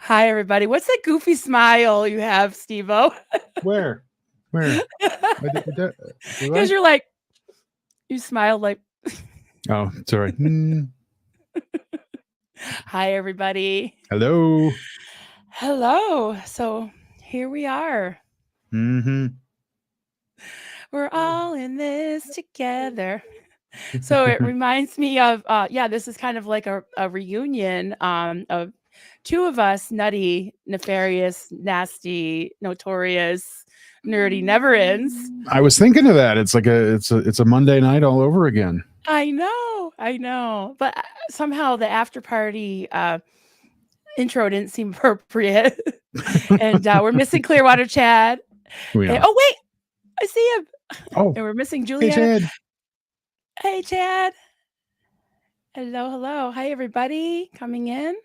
Hi, everybody. What's that goofy smile you have, Steveo? Where? Where? Do Because I? you're like, you smile like, Oh, sorry. hi, everybody. Hello. Hello. So here we are. Mm-hmm. We're all in this together. So it reminds me of, this is kind of like a reunion of two of us, nutty, nefarious, nasty, notorious, nerdy, never ends. I was thinking of that. It's a Monday night all over again. I know. But somehow the after party intro didn't seem appropriate. And we're missing Clearwater Chad. We And, are. oh, wait, I see him. Oh, And we're missing hey Juliana. Ted. Hey, Chad. Hello. Hi, everybody coming in.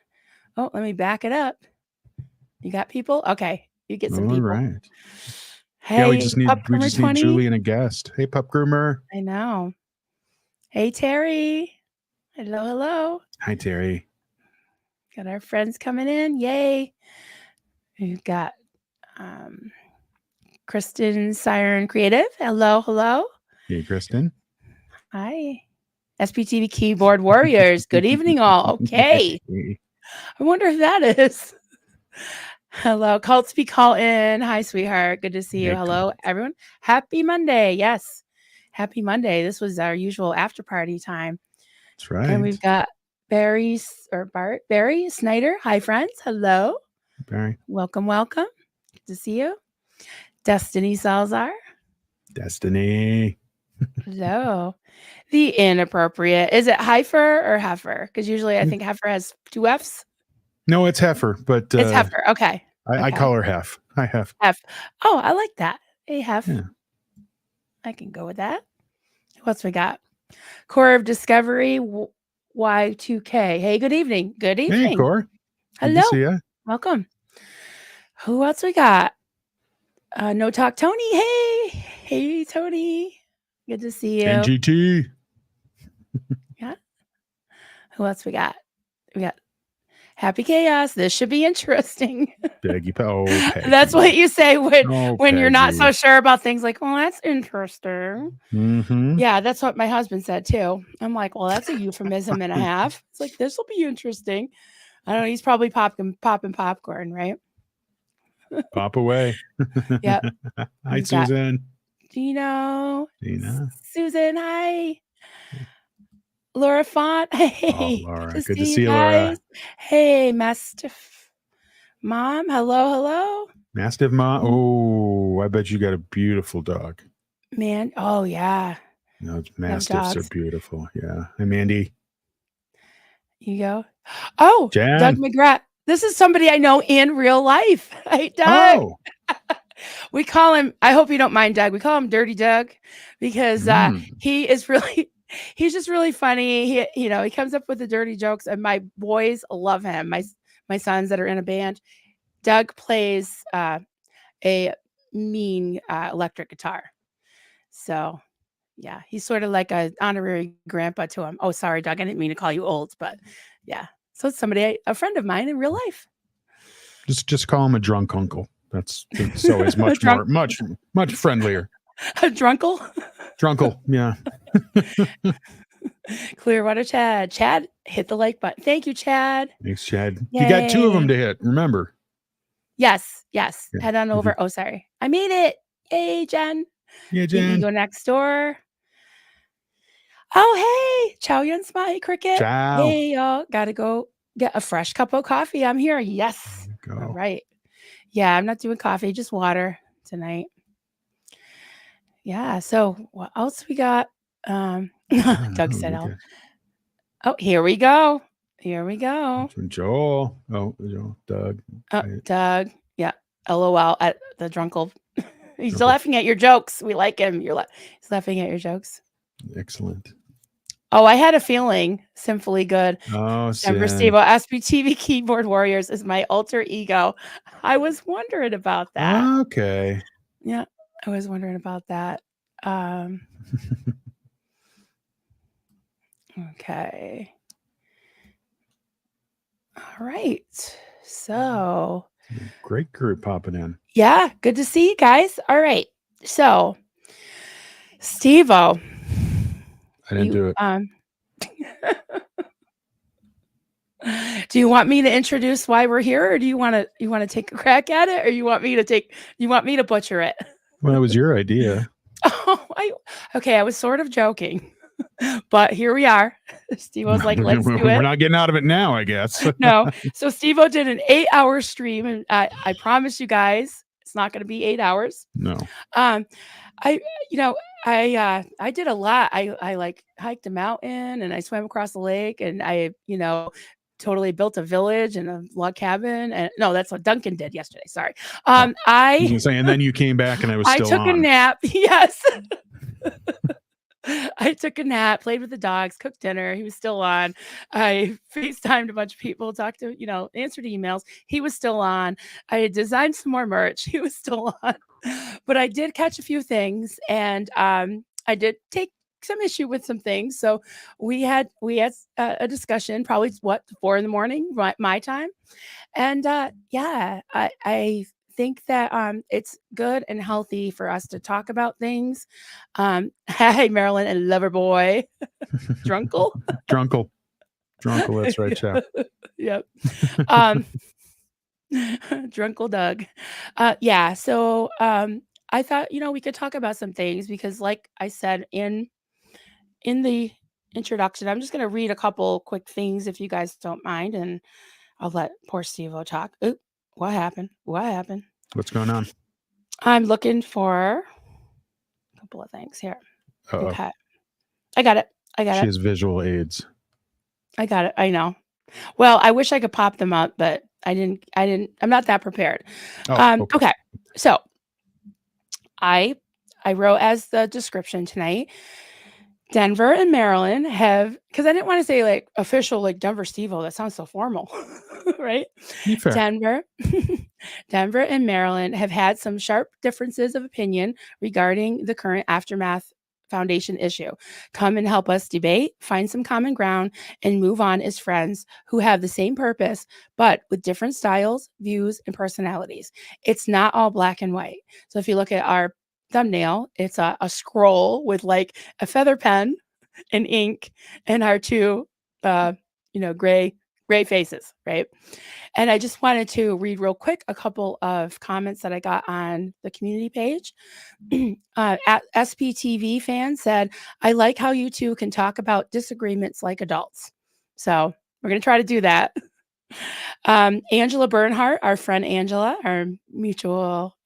Oh, let me back it up. You got people? Okay. You get some All people. right. Yeah, we Hey, just need Pup we Groomer just need 20. Julie and a guest. Hey, Pup Groomer. I know. Hey, Terry. Hello. Hi, Terry. Got our friends coming in. Yay. We've got um, Kristen Siren Creative. Hello. Hey, Kristen. Hi. SPTV Keyboard Warriors. Good evening, all. Okay. I wonder if that is. Hello. Cult Speak Call in. Hi, sweetheart. Good to see you. Hey, Hello, Cult. everyone. Happy Monday. Yes. Happy Monday. This was our usual after party time. That's right. And we've got Barry Snyder. Hi, friends. Hello. Barry. Welcome. Good to see you. Destiny Salazar. Destiny. Hello. The inappropriate. Is it heifer or heifer? Because usually I think heifer has two F's. No, it's Heifer, but It's heifer. Okay. I call her Hef. Hi, Hef. F. Oh, I like that. Hey, Hef. Yeah. I can go with that. What's we got? Core of Discovery Y2K. Hey, good evening. Good Hey, evening. Core. Good Hello. to see you. Welcome. Who else we got? No Talk Tony. Hey, Tony. Good to see you. NGT. Yeah. Who else we got? We got Happy Chaos. This should be interesting. Peggy. Peggy. That's what you say when you're not so Peggy. sure about things. Like, well, that's interesting. Mm-hmm. Yeah, that's what my husband said too. I'm like, well, that's a euphemism and a half. It's like, this will be interesting. I don't know. He's probably popping popcorn, right? Pop away. Yep. Hi, Susan. Gino. Tina. Susan, hi. Laura Font. Hey, Laura. good to Good to see you see you, guys. Laura. Hey, Mastiff Mom. Hello. Mastiff Ma. Oh, I bet you got a beautiful dog. Man. Oh, yeah. No, Mastiffs are dogs. beautiful. Yeah. Hi, Mandy. You go. Oh, Jan. Doug McGrath. This is somebody I know in real life. Hey, Doug. Oh. We call him, I hope you don't mind, Doug. We call him Dirty Doug because he is really, he's just really funny. He comes up with the dirty jokes, and my boys love him. My sons that are in a band. Doug plays a mean electric guitar. So, yeah, he's sort of like an honorary grandpa to him. Oh, sorry, Doug. I didn't mean to call you old, but yeah. So it's a friend of mine in real life. Just call him a drunk uncle. That's always much much friendlier. A drunkle? Drunkle, yeah. Clearwater Chad. Chad, hit the like button. Thank you, Chad. Thanks, Chad. Yay. You got two of them to hit. Remember. Yes. Yeah. Head on over. Oh, sorry. I made it. Hey, Jen. Yeah, Jen. You can go next door. Oh, hey. Chow Yun Smile Cricket. Ciao. Hey, y'all. Gotta go get a fresh cup of coffee. I'm here. Yes. Go. All right. Yeah, I'm not doing coffee, just water tonight. Yeah. So what else we got? Doug said, "Oh, here we go. Joel. Oh, Joel. Doug. Doug. Yeah. LOL at the drunkle. He's laughing at your jokes. We like him. He's laughing at your jokes. Excellent. Oh, I had a feeling. Simply Good. Oh, Denver Steveo, SPTV Keyboard Warriors is my alter ego. I was wondering about that. Okay. Yeah, I was wondering about that. Okay. All right. So great group popping in. Yeah, good to see you guys. All right. So Steve-O. I didn't do it. Do you want me to introduce why we're here, or do you want to take a crack at it, or you want me to butcher it? Well, it was your idea. Okay, I was sort of joking, but here we are. Steve-O's like, let's do it. We're not getting out of it now, I guess. No. So Steve-O did an 8-hour stream, and I promise you guys, it's not going to be 8 hours. No. I did a lot. I like hiked a mountain, and I swam across the lake, and I totally built a village and a log cabin. And no, that's what Duncan did yesterday. Sorry. I was gonna say, and then you came back and I was still I took a nap. Yes. I took a nap, played with the dogs, cooked dinner. He was still on. I FaceTimed a bunch of people, talked to, answered emails. He was still on. I had designed some more merch. He was still on. But I did catch a few things, and I did take some issue with some things. So we had a discussion, probably 4 a.m, my time. And I think that it's good and healthy for us to talk about things. Hey, Marilyn and Loverboy. Drunkle? Drunkle, that's right, chap. Yep. Drunkle Doug. So I thought, we could talk about some things, because like I said in the introduction, I'm just going to read a couple quick things if you guys don't mind, and I'll let poor Steve-O talk. Oop, what happened? What's going on? I'm looking for a couple of things here. Uh-oh. Okay. I got it. She has visual aids. I got it. I know. Well, I wish I could pop them up, but I didn't. I'm not that prepared. Okay. So I wrote as the description tonight, Denver and Maryland have, because I didn't want to say like official, like Denver Steve-O. That sounds so formal, right? Fair. Denver and Maryland have had some sharp differences of opinion regarding the current Aftermath Foundation issue. Come and help us debate, find some common ground, and move on as friends who have the same purpose, but with different styles, views, and personalities. It's not all black and white. So if you look at our thumbnail, it's a scroll with like a feather pen and ink and our two gray faces, right? And I just wanted to read real quick a couple of comments that I got on the community page. At SPTV fan said, I like how you two can talk about disagreements like adults. So we're going to try to do that. Angela Bernhardt, our friend Angela, our mutual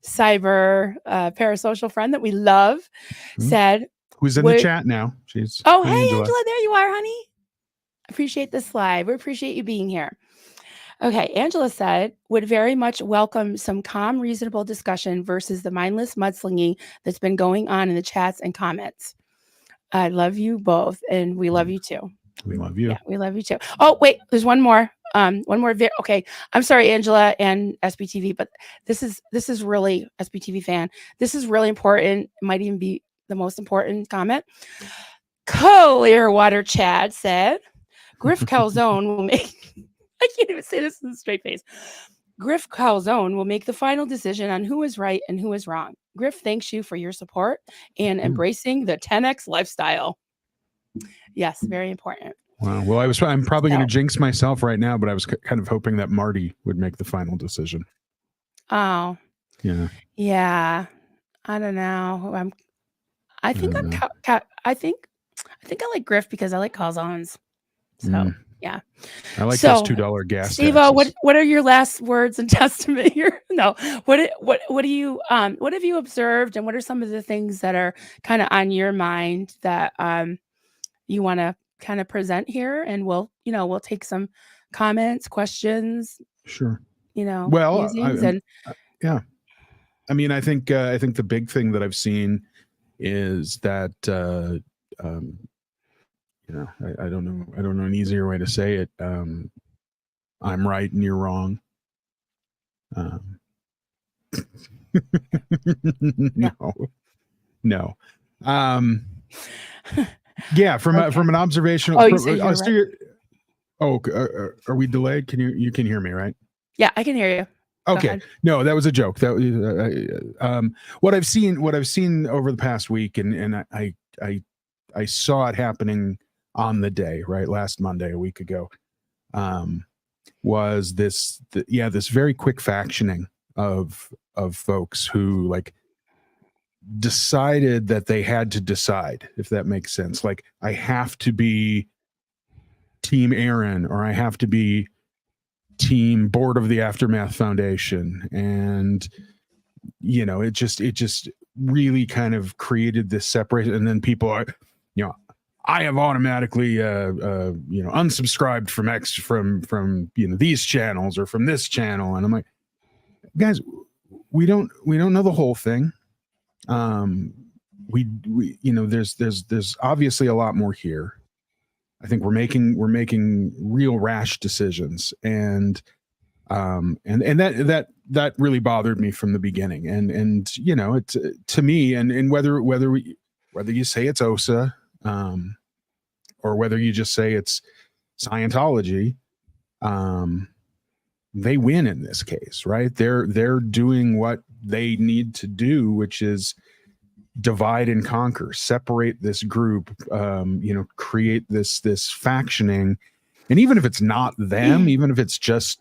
cyber parasocial friend that we love, said, who's in the chat now? Hey Angela, there you are, honey. Appreciate this live. We appreciate you being here. Okay, Angela said, would very much welcome some calm, reasonable discussion versus the mindless mudslinging that's been going on in the chats and comments. I love you both, and we love you too. We love you. Yeah, we love you too. Oh, wait, there's one more. Okay, I'm sorry, Angela and SBTV, but this is really, SBTV fan, this is really important. It might even be the most important comment. Clearwater Chad said, Griff Calzone will make, I can't even say this in a straight face. Griff Calzone will make the final decision on who is right and who is wrong. Griff thanks you for your support and embracing the 10X lifestyle. Yes, very important. Wow. Well, I'm probably going to jinx myself right now, but I was kind of hoping that Marty would make the final decision. Oh. Yeah. Yeah. I don't know. I think I like Griff because I like Calzones. So yeah. I like those $2 gas. Steve-O, what are your last words and testament here? No. What have you observed, and what are some of the things that are kind of on your mind that you want to kind of present here, and we'll take some comments, questions. Sure. Well, yeah. I mean, I think the big thing that I've seen is that I don't know an easier way to say it. I'm right and you're wrong. No. Yeah, from an observational. Oh, are we delayed? You can hear me, right? Yeah, I can hear you. Okay. No, that was a joke. That what I've seen over the past week, and I saw it happening on the day, right? Last Monday, a week ago, was this very quick factioning of folks who like decided that they had to decide, if that makes sense. Like, I have to be Team Aaron, or I have to be team board of the Aftermath Foundation. And it just really kind of created this separation. And then people are, I have automatically unsubscribed from these channels or from this channel. And I'm like, guys, we don't know the whole thing. We there's obviously a lot more here. I think we're making real rash decisions, and that really bothered me from the beginning. And it's to me, and whether you say it's OSA, or whether you just say it's Scientology, they win in this case, right? They're doing what they need to do, which is divide and conquer, separate this group, create this factioning. And even if it's not them, even if it's just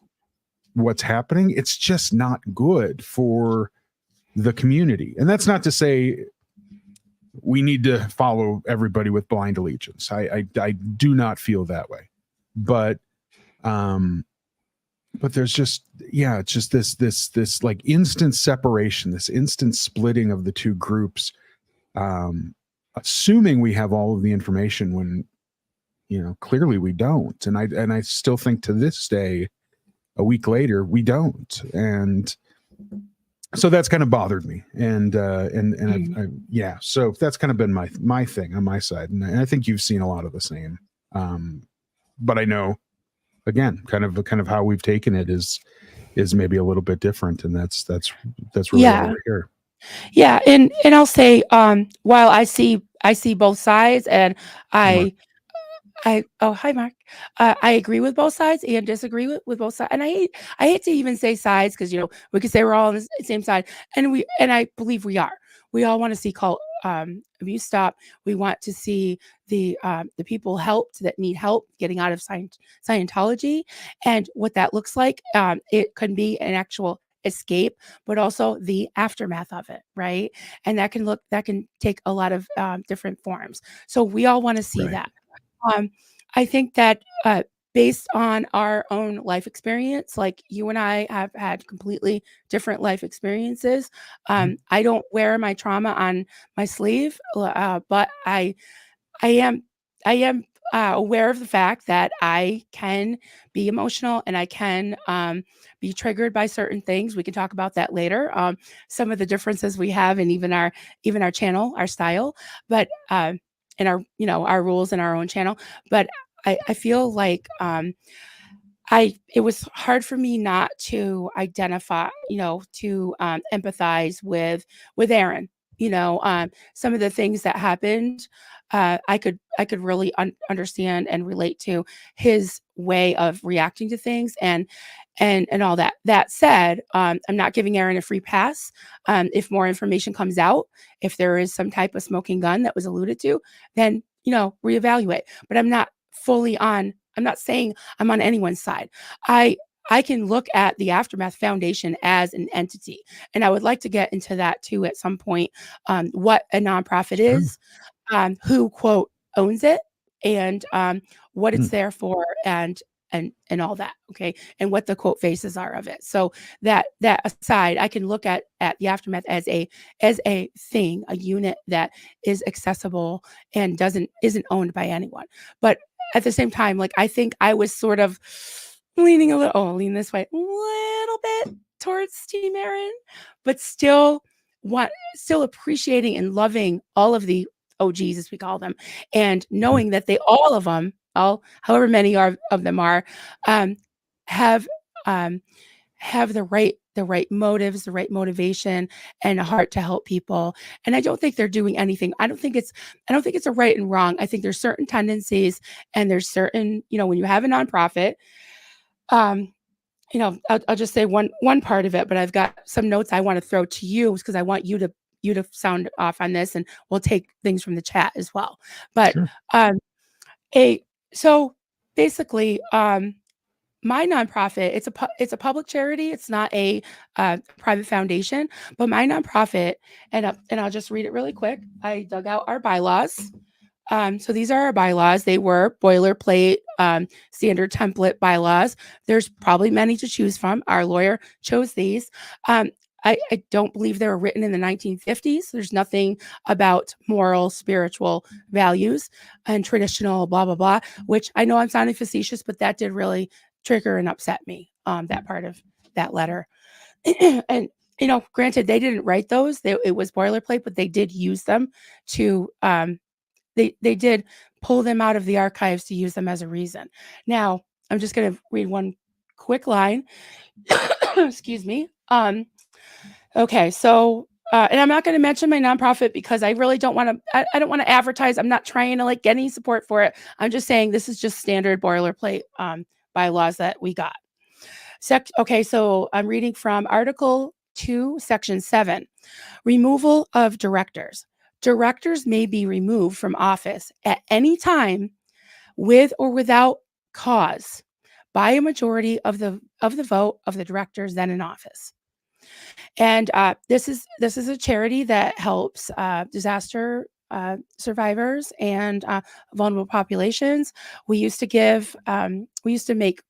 what's happening, it's just not good for the community. And that's not to say we need to follow everybody with blind allegiance. I do not feel that way. But there's just, it's just this like instant separation, this instant splitting of the two groups, assuming we have all of the information when, clearly we don't. And I still think to this day, a week later, we don't. And so that's kind of bothered me. And so that's kind of been my thing on my side. And I think you've seen a lot of the same. But I know, again, kind of how we've taken it is maybe a little bit different. And that's really why we're here. Yeah. And I'll say, while I see both sides, and hi Mark. I agree with both sides and disagree with both sides. And I hate to even say sides, because we could say we're all on the same side, and I believe we are. We all want to see cult abuse stop. We want to see the people helped that need help getting out of Scientology, and what that looks like. It can be an actual escape, but also the aftermath of it, right? And that can take a lot of different forms. So we all want to see that. I think that based on our own life experience, like you and I have had completely different life experiences. I don't wear my trauma on my sleeve, but I am aware of the fact that I can be emotional, and I can be triggered by certain things. We can talk about that later. Some of the differences we have, and even our channel, our style, but and our rules in our own channel. But I feel like it was hard for me not to identify, to empathize with Aaron. Some of the things that happened, I could really understand and relate to his way of reacting to things, and all that. That said, I'm not giving Aaron a free pass. If more information comes out, if there is some type of smoking gun that was alluded to, then reevaluate. But I'm not saying I'm on anyone's side. I can look at the Aftermath Foundation as an entity, and I would like to get into that too at some point. What a nonprofit is, who quote owns it, and what it's there for, and all that, okay, and what the quote faces are of it. So that aside, I can look at the Aftermath as a thing, a unit that is accessible and isn't owned by anyone. But at the same time, like, I think I was sort of leaning this way a little bit towards Team Aaron, but still appreciating and loving all of the OGs, as we call them, and knowing that all of them, however many of them are, have have the right motives, the right motivation, and a heart to help people. And I don't think they're doing anything. I don't think it's a right and wrong. I think there's certain tendencies, and there's certain, when you have a nonprofit, I'll just say one part of it, but I've got some notes I want to throw to you because I want you to sound off on this, and we'll take things from the chat as well. But Sure. So basically, my nonprofit, it's a public charity. It's not a private foundation, but my nonprofit, and I'll just read it really quick. I dug out our bylaws. So these are our bylaws. They were boilerplate, standard template bylaws. There's probably many to choose from. Our lawyer chose these. I don't believe they were written in the 1950s. There's nothing about moral, spiritual values and traditional blah, blah, blah, which I know I'm sounding facetious, but that did really trigger and upset me, that part of that letter. And, granted, they didn't write those. It was boilerplate, but they did use them to they did pull them out of the archives to use them as a reason. Now, I'm just going to read one quick line. Excuse me. Okay, so and I'm not going to mention my nonprofit because I really don't want to. I don't want to advertise. I'm not trying to get any support for it. I'm just saying this is just standard boilerplate bylaws that we got. Okay, so I'm reading from Article 2, Section 7, removal of directors. Directors may be removed from office at any time with or without cause by a majority of the vote of the directors then in office. And this is a charity that helps disaster survivors and vulnerable populations. We used to make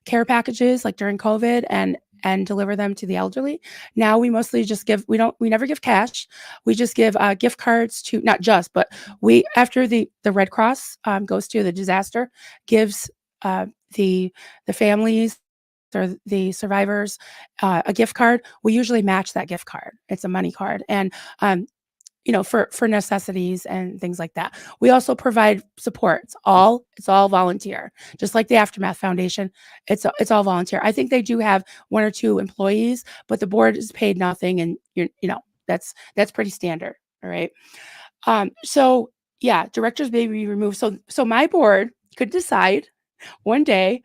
care packages during COVID and deliver them to the elderly. Now we mostly just we never give cash. We just give gift cards to, not just, but after the Red Cross goes to the disaster, gives the families or the survivors a gift card. We usually match that gift card. It's a money card. And for necessities and things like that. We also provide support. It's all volunteer, just like the Aftermath Foundation. It's all volunteer. I think they do have one or two employees, but the board is paid nothing, and that's pretty standard. All right. So yeah, directors may be removed. So my board could decide one day,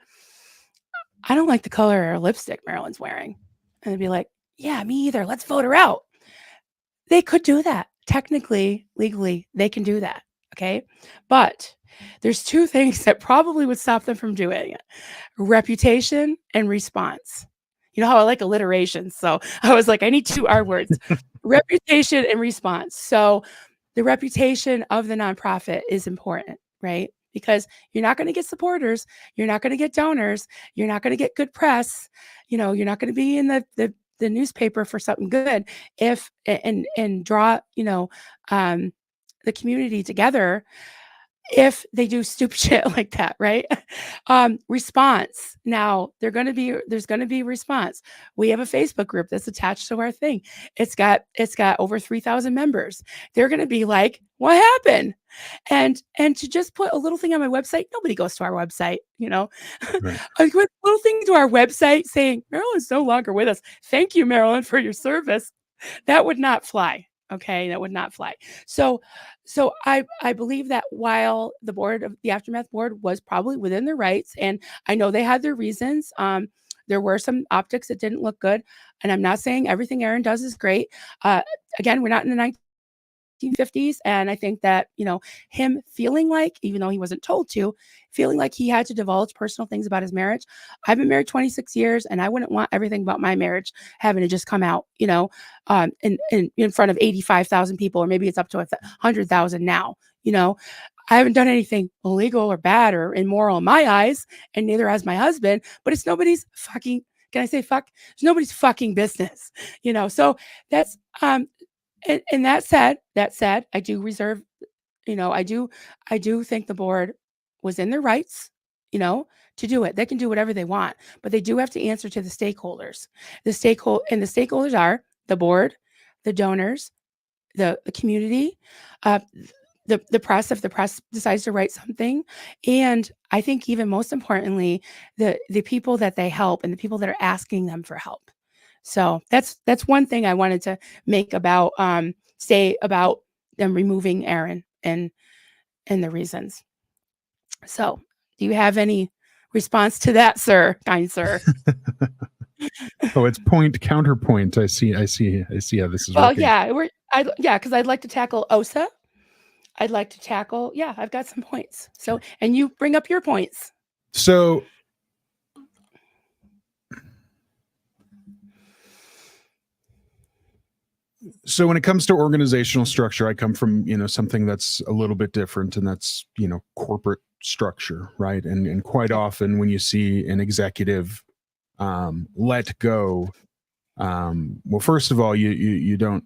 I don't like the color of lipstick Marilyn's wearing, and they'd be like, yeah, me either. Let's vote her out. They could do that. Technically, legally, they can do that. Okay. But there's two things that probably would stop them from doing it: reputation and response. You know how I like alliteration. So I was like, I need two R words: reputation and response. So the reputation of the nonprofit is important, right? Because you're not going to get supporters, you're not going to get donors, you're not going to get good press, you're not going to be in the newspaper for something good if and draw the community together if they do stupid shit like that, right? Response. Now there's going to be response. We have a Facebook group that's attached to our thing. It's got over 3,000 members. They're going to be like, what happened? And to just put a little thing on my website, nobody goes to our website, Right. I put a little thing to our website saying Marilyn's no longer with us. Thank you, Marilyn, for your service. That would not fly. Okay, that would not fly. So I believe that while the board of the Aftermath board was probably within their rights, and I know they had their reasons, there were some optics that didn't look good, and I'm not saying everything Aaron does is great. Again, we're not in the 1950s, and I think that him feeling like, even though he wasn't told to, feeling like he had to divulge personal things about his marriage. I've been married 26 years, and I wouldn't want everything about my marriage having to just come out, in front of 85,000 people, or maybe it's up to 100,000 now. I haven't done anything illegal or bad or immoral in my eyes, and neither has my husband. But it's nobody's fucking. Can I say fuck? It's nobody's fucking business. So that's and that said, I do reserve, I do think the board was in their rights, to do it. They can do whatever they want, but they do have to answer to the stakeholders. The stakeholders are the board, the donors, the community, the press, if the press decides to write something. And I think even most importantly, the people that they help and the people that are asking them for help. So that's one thing I wanted to make about say about them removing Aaron and the reasons. So do you have any response to that, sir, kind sir? Oh, it's point counterpoint. I see how this is Well, working. yeah, because I'd like to tackle OSA. I'd like to tackle, yeah, I've got some points. So, and you bring up your points. So when it comes to organizational structure, I come from, something that's a little bit different, and that's, corporate structure, right? And quite often when you see an executive let go, well, first of all, you don't,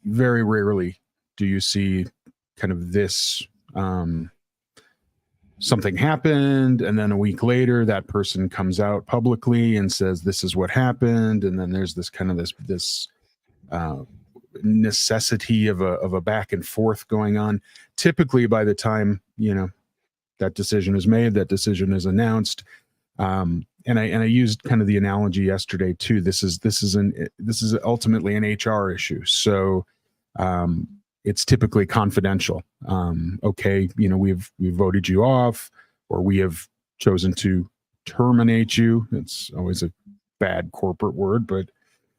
very rarely do you see kind of this, something happened, and then a week later that person comes out publicly and says this is what happened, and then there's this kind of this necessity of a back and forth going on. Typically, by the time that decision is made, that decision is announced, and I used kind of the analogy yesterday too. This is ultimately an HR issue, so it's typically confidential. Okay, we've voted you off, or we have chosen to terminate you. It's always a bad corporate word, but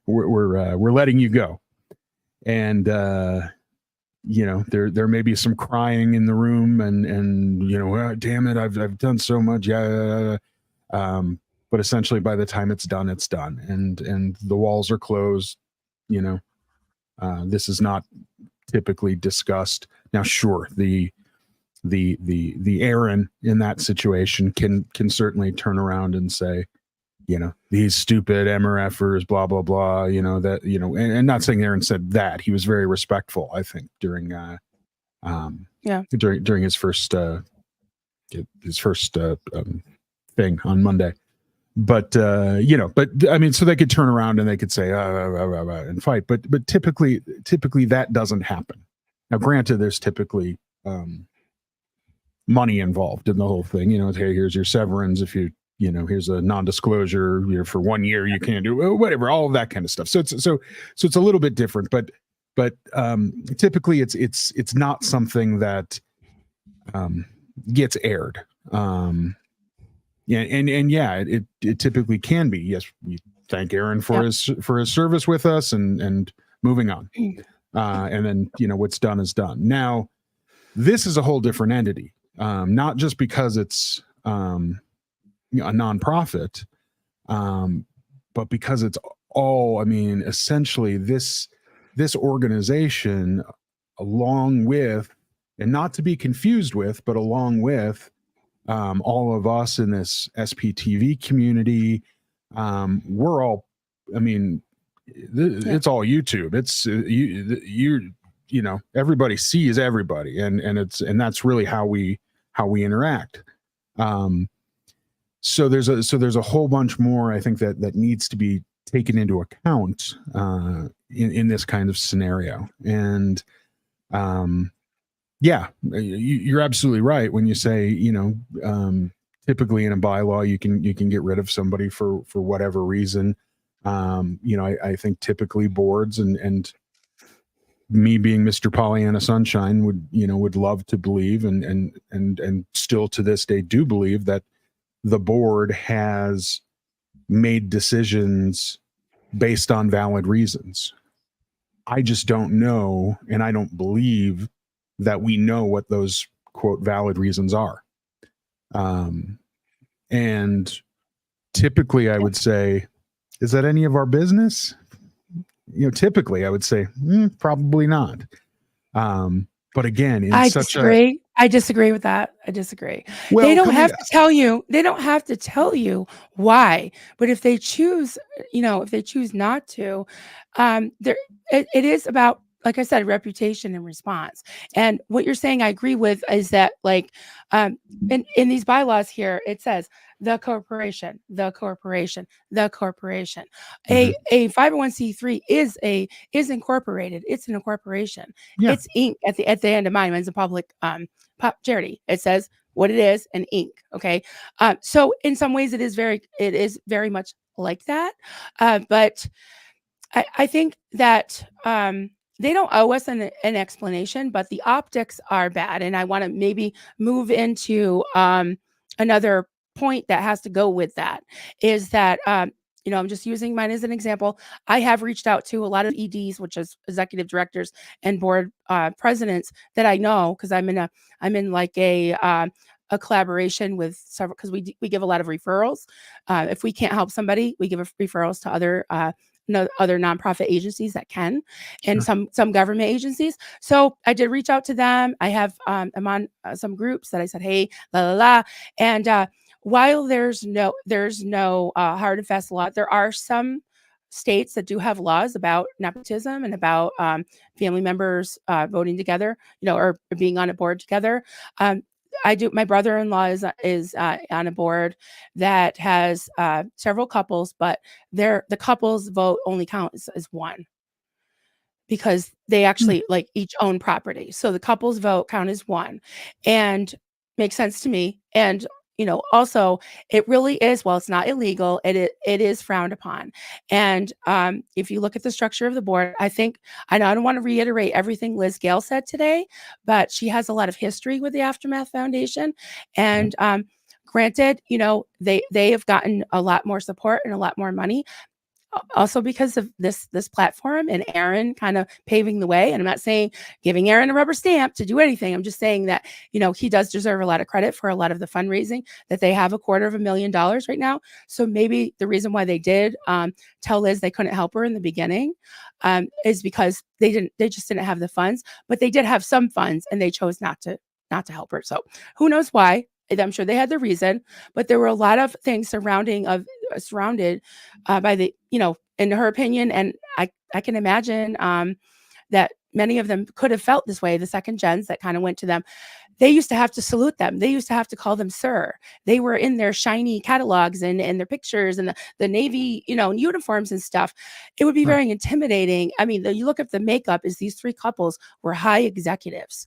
we're letting you go. And there may be some crying in the room, and oh, damn it, I've done so much, but essentially by the time it's done, and the walls are closed. This is not typically discussed. Now, sure, the Aaron in that situation can certainly turn around and say, these stupid MRFers, blah, blah, blah, and not saying Aaron said that. He was very respectful, I think, during during his first thing on Monday. But I mean, so they could turn around and they could say and fight, but typically that doesn't happen. Now, granted, there's typically money involved in the whole thing. Hey, here's your severance. If here's a non-disclosure. For 1 year you can't do whatever, all of that kind of stuff. So it's a little bit different, but typically it's not something that gets aired. It typically can be. Yes, we thank Aaron for his service with us, and moving on. And then what's done is done. Now, this is a whole different entity. Not just because it's a nonprofit, but because it's all. I mean, essentially this organization, along with, and not to be confused with, but along with all of us in this SPTV community, we're all, I mean, it's all YouTube. It's everybody sees everybody, and that's really how we interact. So there's a whole bunch more, I think, that needs to be taken into account in this kind of scenario. And you're absolutely right when you say, typically in a bylaw, you can get rid of somebody for whatever reason. I think typically boards, and me being Mr. Pollyanna Sunshine, would love to believe, and still to this day do believe, that the board has made decisions based on valid reasons. I just don't know, and I don't believe that we know what those, quote, valid reasons are. And typically I would say, is that any of our business? Typically I would say, probably not. But again, I disagree with that. I disagree. Well, they don't have to tell you. They don't have to tell you why. But if they choose, not to, it is about, like I said, reputation and response. And what you're saying, I agree with, is that, like, in these bylaws here, it says the corporation, the corporation, the corporation. Mhm. A 501c3 is incorporated. It's an incorporation. Yeah. It's Inc. at the end of mine. It's a public charity. It says what it is and Inc. Okay. So in some ways it is very much like that. But I think that they don't owe us an explanation, but the optics are bad. And I want to maybe move into another point that has to go with that is that, I'm just using mine as an example. I have reached out to a lot of EDs, which is executive directors and board presidents that I know because I'm in like a collaboration with several because we give a lot of referrals. If we can't help somebody, we give referrals to other other nonprofit agencies that can, and Sure. some government agencies. So I did reach out to them. I have I'm on some groups that I said, hey, la la la, and while there's no hard and fast law, there are some states that do have laws about nepotism and about family members voting together, or being on a board together. I do. My brother-in-law is on a board that has several couples, but the couples vote only counts as one because they actually like each own property. So the couples vote count as one, and makes sense to me. And also it really is, well, it's not illegal. It is frowned upon. And if you look at the structure of the board, I don't want to reiterate everything Liz Gale said today, but she has a lot of history with the Aftermath Foundation. And granted, they have gotten a lot more support and a lot more money, also because of this platform and Aaron kind of paving the way. And I'm not saying giving Aaron a rubber stamp to do anything. I'm just saying that, he does deserve a lot of credit for a lot of the fundraising that they have. $250,000 right now. So maybe the reason why they did tell Liz they couldn't help her in the beginning is because they just didn't have the funds, but they did have some funds and they chose not to help her. So who knows why? I'm sure they had the reason, but there were a lot of things surrounded by the, in her opinion. And I can imagine that many of them could have felt this way. The second gens that kind of went to them, they used to have to salute them. They used to have to call them sir. They were in their shiny catalogs and their pictures and the Navy, uniforms and stuff. It would be very intimidating. I mean, you look at the makeup is these three couples were high executives.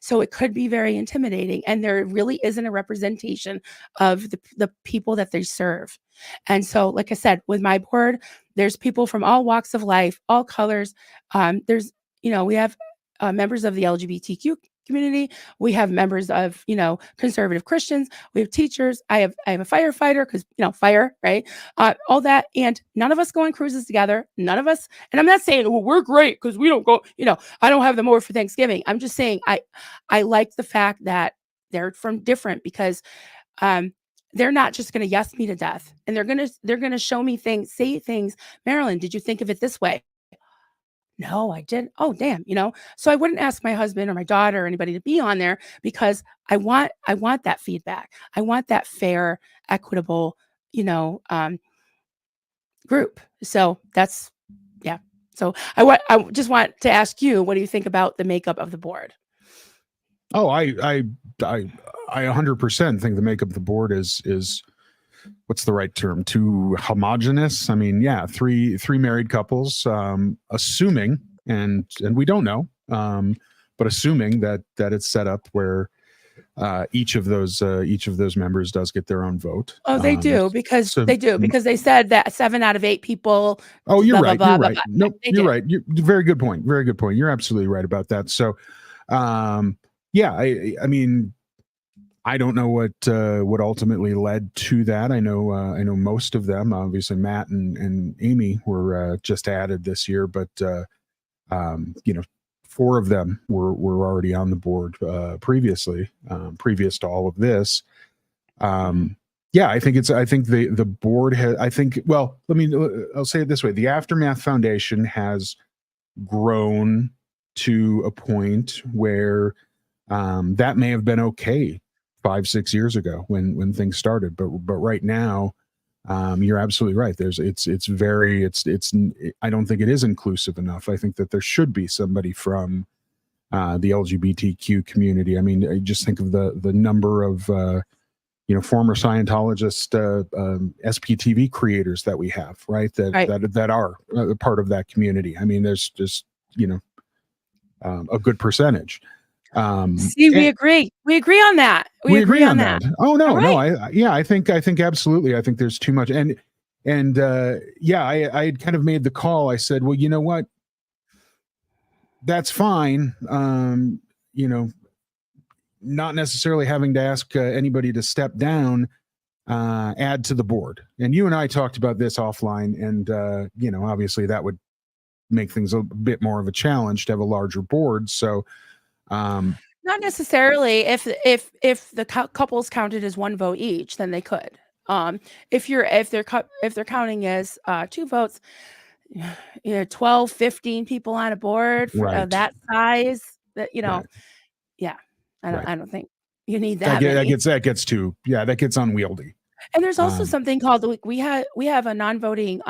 So it could be very intimidating, and there really isn't a representation of the people that they serve. And so, like I said, with my board, there's people from all walks of life, all colors. There's, we have members of the LGBTQ community. We have members of, conservative Christians. We have teachers. I have a firefighter because, fire, right? All that. And none of us go on cruises together. None of us. And I'm not saying, well, we're great because we don't go, I don't have them over for Thanksgiving. I'm just saying I like the fact that they're from different because they're not just going to yes me to death, and they're going to show me things, say things. Marilyn, did you think of it this way? No, I didn't. Oh, damn, So I wouldn't ask my husband or my daughter or anybody to be on there because I want that feedback. I want that fair, equitable, group. So that's, yeah. So I just want to ask you, what do you think about the makeup of the board? Oh, I 100% think the makeup of the board is what's the right term? Too homogenous. I mean, yeah, three married couples, assuming, and we don't know, but assuming that it's set up where each of those members does get their own vote. Oh, they do because they said that 7 out of 8 people. Oh, you're right. You're right. Nope, you're right. Very good point. Very good point. You're absolutely right about that. So, yeah, I mean, I don't know what ultimately led to that. I know most of them. Obviously, Matt and Amy were just added this year, but 4 of them were already on the board previously, previous to all of this. Yeah, I think the board has. Well, I'll say it this way: the Aftermath Foundation has grown to a point where that may have been okay 5-6 years ago when things started, but right now, you're absolutely right. I don't think it is inclusive enough. I think that there should be somebody from the LGBTQ community. I mean, I just think of the number of former Scientologist SPTV creators that we have, right? That are part of that community. I mean, there's just a good percentage. See, we agree. We agree on that. We agree on that. Oh no, no, right. I think absolutely. I think there's too much, and I had kind of made the call. I said, well, you know what? That's fine. Not necessarily having to ask anybody to step down, add to the board. And you and I talked about this offline, and obviously that would make things a bit more of a challenge to have a larger board. So, not necessarily. If the couples counted as one vote each, then they could. If they're counting as 2 votes, 12, 15 people on a board for that size, that yeah. I don't think you need that many. That gets unwieldy. And there's also something called we have a non-voting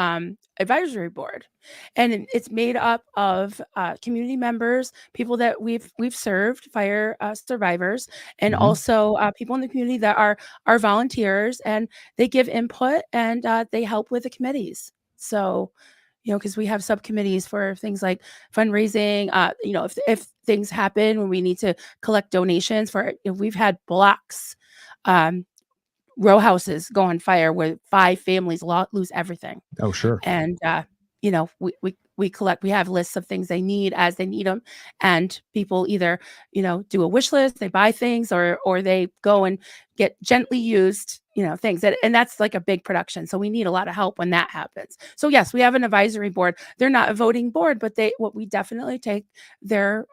advisory board, and it's made up of community members, people that we've served, fire survivors, and also people in the community that are volunteers, and they give input and they help with the committees. So, because we have subcommittees for things like fundraising, if things happen when we need to collect donations for, we've had blocks, row houses go on fire where 5 families lose everything. Oh, sure. And, we collect, we have lists of things they need as they need them. And people either, do a wish list, they buy things, or they go and get gently used, things. And that's like a big production. So we need a lot of help when that happens. So yes, we have an advisory board. They're not a voting board, but we definitely take their,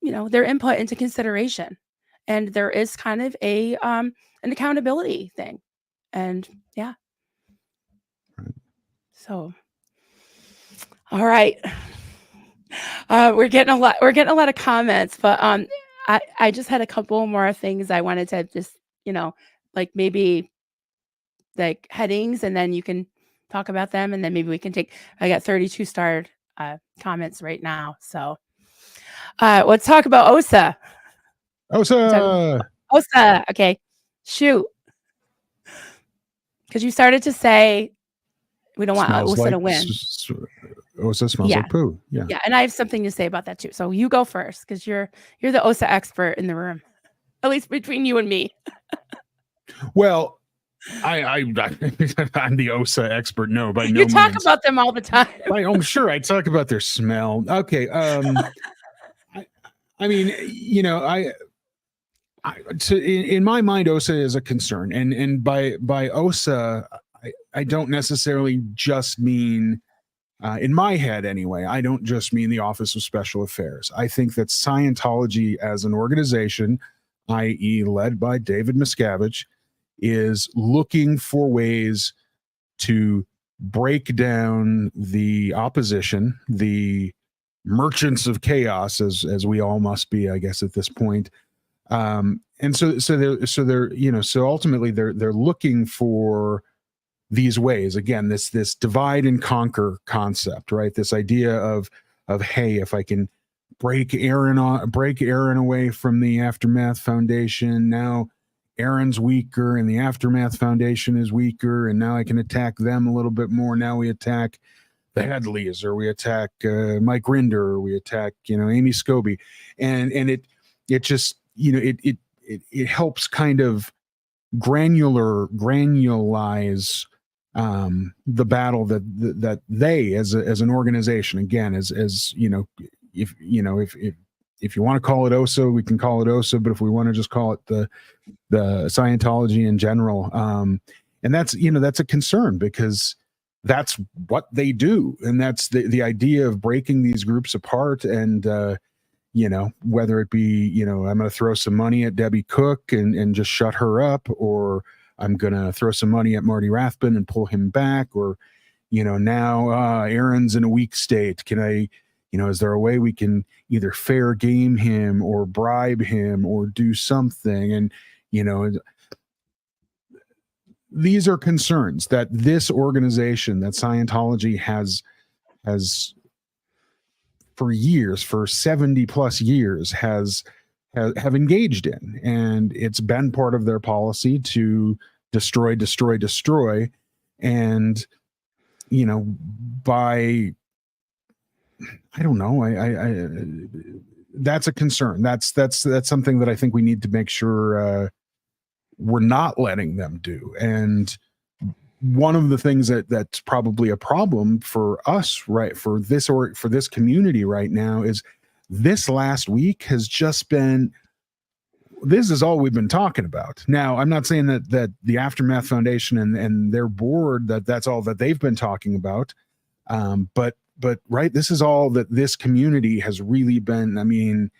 their input into consideration. And there is kind of an accountability thing. And yeah. So, all right. We're getting a lot of comments, but I just had a couple more things I wanted to just, like maybe like headings, and then you can talk about them, and then maybe we can I got 32 starred comments right now. So let's talk about OSA. OSA. Okay. Shoot. Because you started to say we don't want OSA to win. OSA smells like poo. Yeah. Yeah. And I have something to say about that too. So you go first, because you're the OSA expert in the room, at least between you and me. Well, I'm the OSA expert. No, by no means. You talk about them all the time. I'm sure I talk about their smell. Okay. I mean, in my mind, OSA is a concern, and by OSA, I don't necessarily just mean, in my head anyway, I don't just mean the Office of Special Affairs. I think that Scientology as an organization, i.e. led by David Miscavige, is looking for ways to break down the opposition, the merchants of chaos, as we all must be, I guess, at this point. And so ultimately they're looking for these ways, again, this divide and conquer concept, right? This idea of hey, if I can break Aaron away from the Aftermath Foundation, now Aaron's weaker and the Aftermath Foundation is weaker, and now I can attack them a little bit more. Now we attack the Headleys, or we attack Mike Rinder, or we attack Amy Scobie, and it just it helps kind of granulize the battle that they as an organization, again, as if you want to call it OSA, we can call it OSA, but if we want to just call it the Scientology in general, and that's a concern, because that's what they do, and that's the idea of breaking these groups apart. And whether it be I'm going to throw some money at Debbie Cook and just shut her up, or I'm going to throw some money at Marty Rathbun and pull him back, or now Aaron's in a weak state, can I is there a way we can either fair game him or bribe him or do something? And these are concerns that this organization, that Scientology has for years, for 70 plus years, has have engaged in, and it's been part of their policy to destroy, destroy, destroy. And by, I don't know, I that's a concern. That's something that I think we need to make sure we're not letting them do. And one of the things that's probably a problem for us, right, for this community right now, is this last week has just been, this is all we've been talking about. Now, I'm not saying that the Aftermath Foundation and their board, that's all that they've been talking about. But right, this is all that this community has really been. I mean,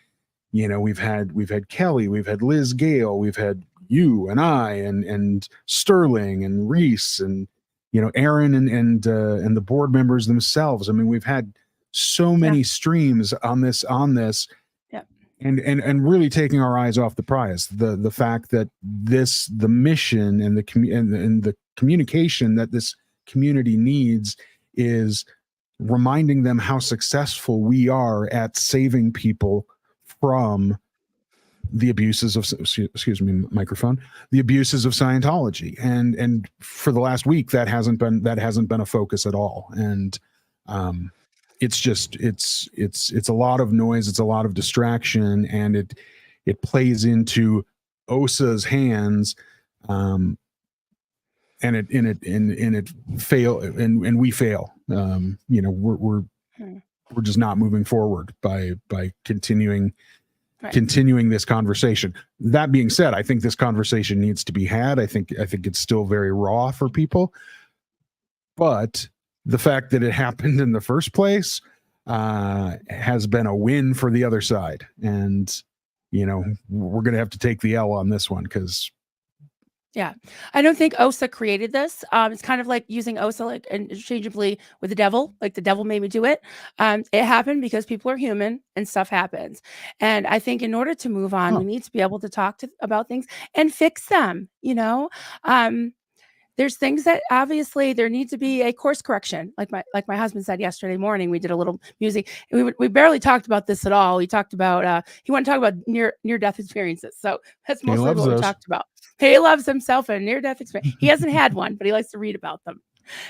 we've had Kelly, we've had Liz Gale, we've had you and I and Sterling and Reese and Aaron and the board members themselves. I mean, we've had so many streams on this. Yep. And really taking our eyes off the prize. The fact that the mission and the communication that this community needs is reminding them how successful we are at saving people from the abuses of, excuse me, microphone, the abuses of Scientology. And for the last week, that hasn't been a focus at all. And it's just, it's a lot of noise. It's a lot of distraction, and it plays into OSA's hands. And it fail, and we fail. We're just not moving forward by continuing this conversation. That being said, I think this conversation needs to be had. I think it's still very raw for people, but the fact that it happened in the first place has been a win for the other side. And we're going to have to take the L on this one, because yeah, I don't think OSA created this. It's kind of like using OSA like interchangeably with the devil. Like the devil made me do it. It happened because people are human and stuff happens. And I think in order to move on, we need to be able to talk about things and fix them. There's things that obviously there needs to be a course correction. Like my husband said yesterday morning, we did a little music. And we barely talked about this at all. We talked about he wanted to talk about near death experiences. So that's mostly what we talked about. He loves himself a near death experience. He hasn't had one, but he likes to read about them.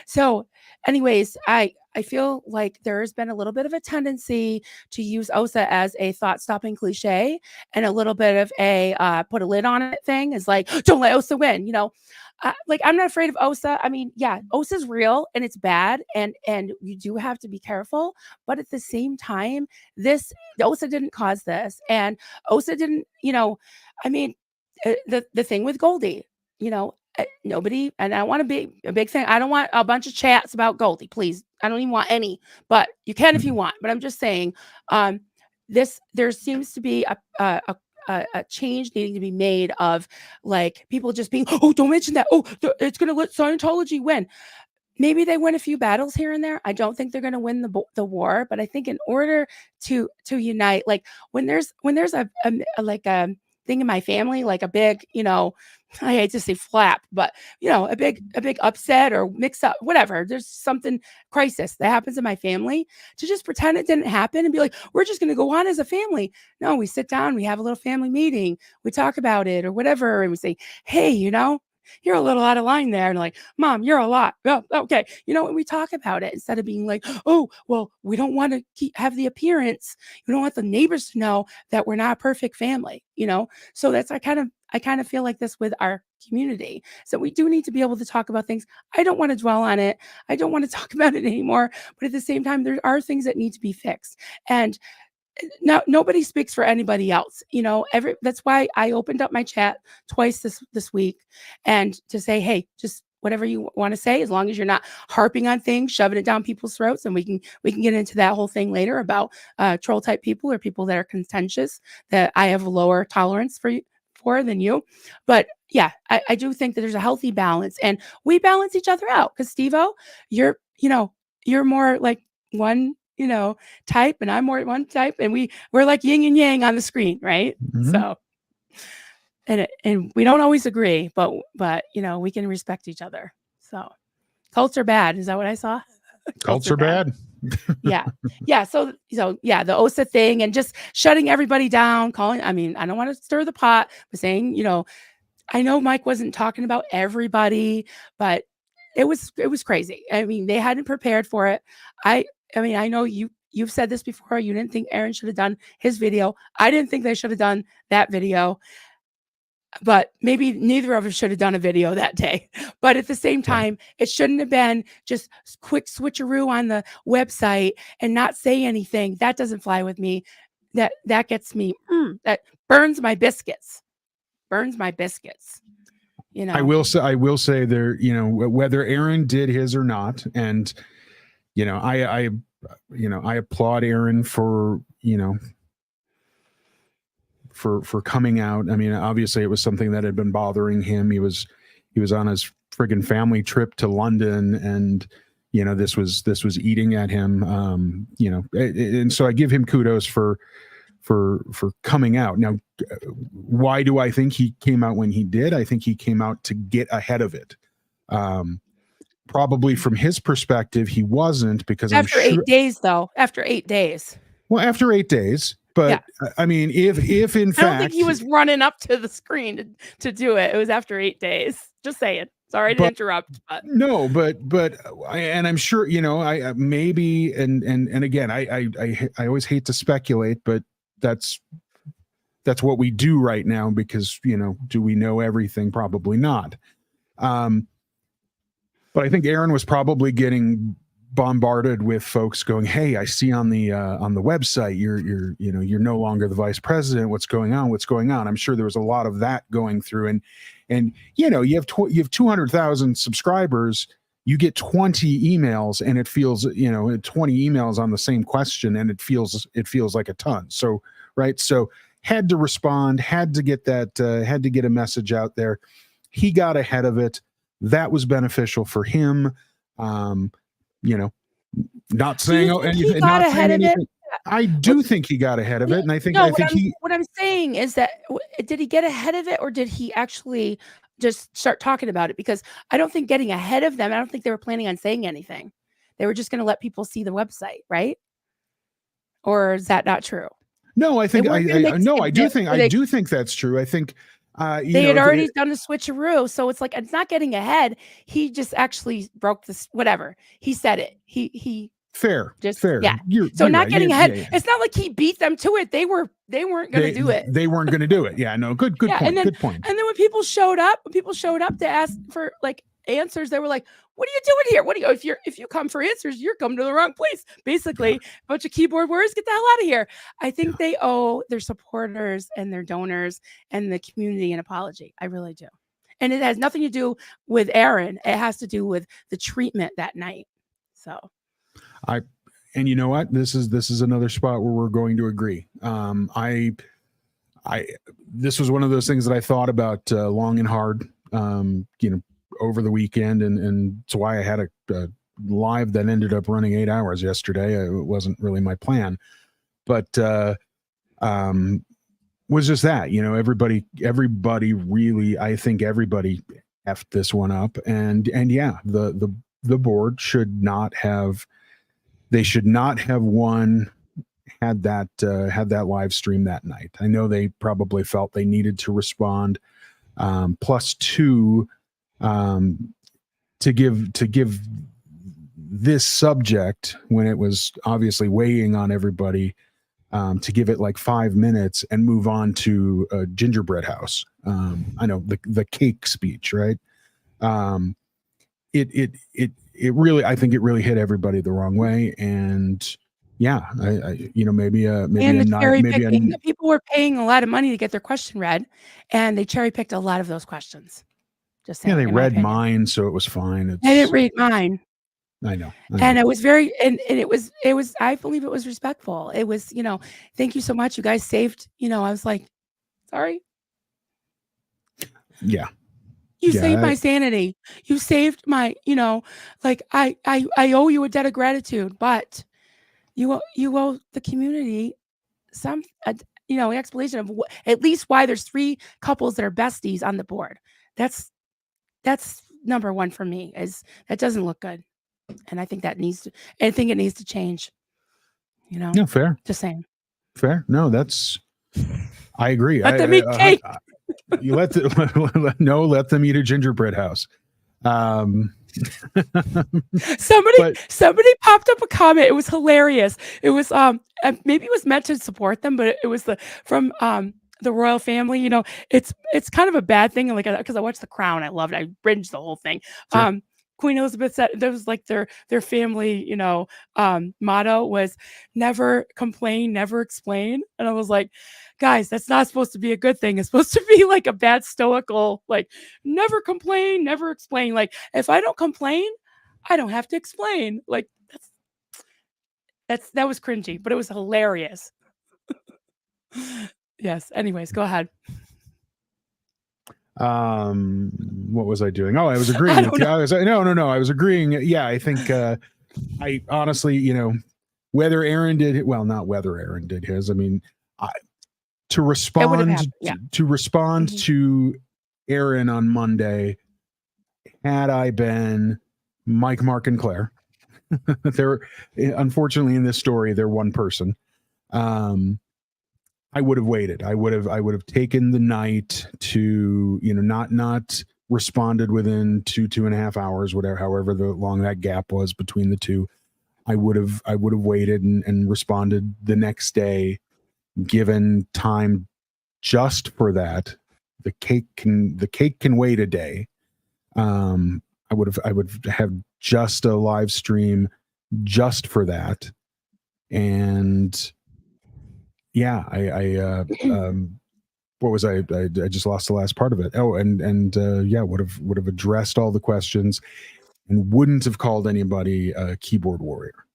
So, anyways, I feel like there's been a little bit of a tendency to use OSA as a thought-stopping cliche, and a little bit of a put a lid on it thing is like, don't let OSA win. Like, I'm not afraid of OSA. I mean, yeah, OSA is real and it's bad, and you do have to be careful. But at the same time, the OSA didn't cause this, and OSA didn't. I mean, the thing with Goldie, nobody, and I don't want to be a big thing. I don't want a bunch of chats about Goldie, please. I don't even want any, but you can if you want. But I'm just saying, there seems to be a change needing to be made of like people just being, oh, don't mention that. Oh, it's going to let Scientology win. Maybe they win a few battles here and there. I don't think they're going to win the war, but I think in order to unite, like when there's a thing in my family, like a big, I hate to say flap, but a big upset or mix up, whatever. There's something crisis that happens in my family, to just pretend it didn't happen and be like, we're just going to go on as a family. No, we sit down, we have a little family meeting, we talk about it or whatever, and we say, hey, you're a little out of line there. And like, Mom, you're a lot. Oh, okay. And we talk about it instead of being like, oh, well, we don't want to have the appearance. We don't want the neighbors to know that we're not a perfect family, So that's, I kind of feel like this with our community. So we do need to be able to talk about things. I don't want to dwell on it. I don't want to talk about it anymore. But at the same time, there are things that need to be fixed. And now nobody speaks for anybody else. That's why I opened up my chat twice this week, and to say, hey, just whatever you want to say, as long as you're not harping on things, shoving it down people's throats. And we can get into that whole thing later about troll type people or people that are contentious that I have a lower tolerance for than you. But yeah, I do think that there's a healthy balance, and we balance each other out, because Steveo, you're more like one type, and I'm more one type, and we're like yin and yang on the screen, right? Mm-hmm. So and we don't always agree, but we can respect each other. So cults are bad. Is that what I saw? Cults are bad. Yeah. Yeah. So yeah, the OSA thing and just shutting everybody down, I mean, I don't want to stir the pot, but saying, I know Mike wasn't talking about everybody, but it was crazy. I mean, they hadn't prepared for it. I mean, I know you've said this before. You didn't think Aaron should have done his video. I didn't think they should have done that video. But maybe neither of us should have done a video that day. But at the same time, it shouldn't have been just quick switcheroo on the website and not say anything. That doesn't fly with me. That gets me, that burns my biscuits. Burns my biscuits. I will say there, whether Aaron did his or not, and I applaud Aaron for for coming out. I mean, obviously it was something that had been bothering him. He was on his friggin' family trip to London, and this was eating at him. And so I give him kudos for coming out. Now, why do I think he came out when he did? I think he came out to get ahead of it. Probably from his perspective, he wasn't, because after 8 days, though. After 8 days. Well, after 8 days. But yeah. I mean, if in fact, I don't think he was running up to the screen to do it. It was after 8 days. Just saying. Sorry to interrupt, but no, but and I'm sure I maybe and again, I always hate to speculate, but that's what we do right now, because do we know everything? Probably not. But I think Aaron was probably getting bombarded with folks going, "Hey, I see on the website you're no longer the vice president. What's going on? What's going on?" I'm sure there was a lot of that going through, and you have 200,000 subscribers. You get 20 emails, and it feels 20 emails on the same question, and it feels like a ton. So right, so had to respond, had to get a message out there. He got ahead of it. That was beneficial for him. Not saying anything. Not saying anything. I do think he got ahead of it, and I think what I'm saying is that, did he get ahead of it, or did he actually just start talking about it? Because I don't think getting ahead of them, I don't think they were planning on saying anything. They were just going to let people see the website, right? Or is that not true? No, I think I do think that's true. I think they had already done a switcheroo, so it's like, it's not getting ahead. He just actually broke this. Whatever he said, it. He fair. Yeah. You're not right. getting ahead. Yeah. It's not like he beat them to it. They weren't going to do it. They weren't going to do it. Yeah. No. Good point. Good point. And then when people showed up to ask for like answers, they were like, "What are you doing here? What do you? If you come for answers, you're coming to the wrong place." Basically, a bunch of keyboard warriors, get the hell out of here. I think they owe their supporters and their donors and the community an apology. I really do. And it has nothing to do with Aaron. It has to do with the treatment that night. So, and you know what? This is another spot where we're going to agree. This was one of those things that I thought about long and hard. Over the weekend, and it's why I had a live that ended up running 8 hours yesterday. It wasn't really my plan, but was just that, everybody really, I think everybody effed this one up, and yeah, the board should not have won had that live stream that night. I know they probably felt they needed to respond, plus two, to give this subject, when it was obviously weighing on everybody, to give it like 5 minutes and move on to a gingerbread house. I know the cake speech, right? It really, I think it really hit everybody the wrong way, and yeah, people were paying a lot of money to get their question read, and they cherry picked a lot of those questions. Just saying, they read mine, so it was fine. I didn't read mine. I know. And it was very, and it was, I believe it was respectful. It was, thank you so much. You guys saved, I was like, sorry. Yeah. You saved my sanity. You saved my, like I owe you a debt of gratitude, but you owe the community some, explanation of at least why there's 3 couples that are besties on the board. That's number one for me. Is that doesn't look good. And I think I think it needs to change. No, fair. Just saying. Fair. No, I agree. Let them eat cake. You let them eat a gingerbread house. Somebody popped up a comment. It was hilarious. It was maybe it was meant to support them, but it was from the royal family. It's kind of a bad thing, like, because I watched The Crown. I loved it. I binged the whole thing. Sure. Queen Elizabeth said there was like their family, motto was never complain, never explain. And I was like, guys, that's not supposed to be a good thing. It's supposed to be like a bad stoical, like never complain, never explain. Like if I don't complain, I don't have to explain. Like that was cringy, but it was hilarious. Yes. Anyways, go ahead. What was I doing? Oh, I was agreeing with you. No. I was agreeing. Yeah, I think I honestly, whether Aaron did not whether Aaron did his. I mean, to respond to Aaron on Monday, had I been Mike, Mark, and Claire, they're unfortunately in this story, they're one person. I would have waited. I would have taken the night to, not responded within 2.5 hours, whatever, however long that gap was between the two. I would have waited and responded the next day, given time just for that. The cake can wait a day. I would have just a live stream just for that. And yeah, what was I just lost the last part of it. Oh, and would have addressed all the questions and wouldn't have called anybody a keyboard warrior.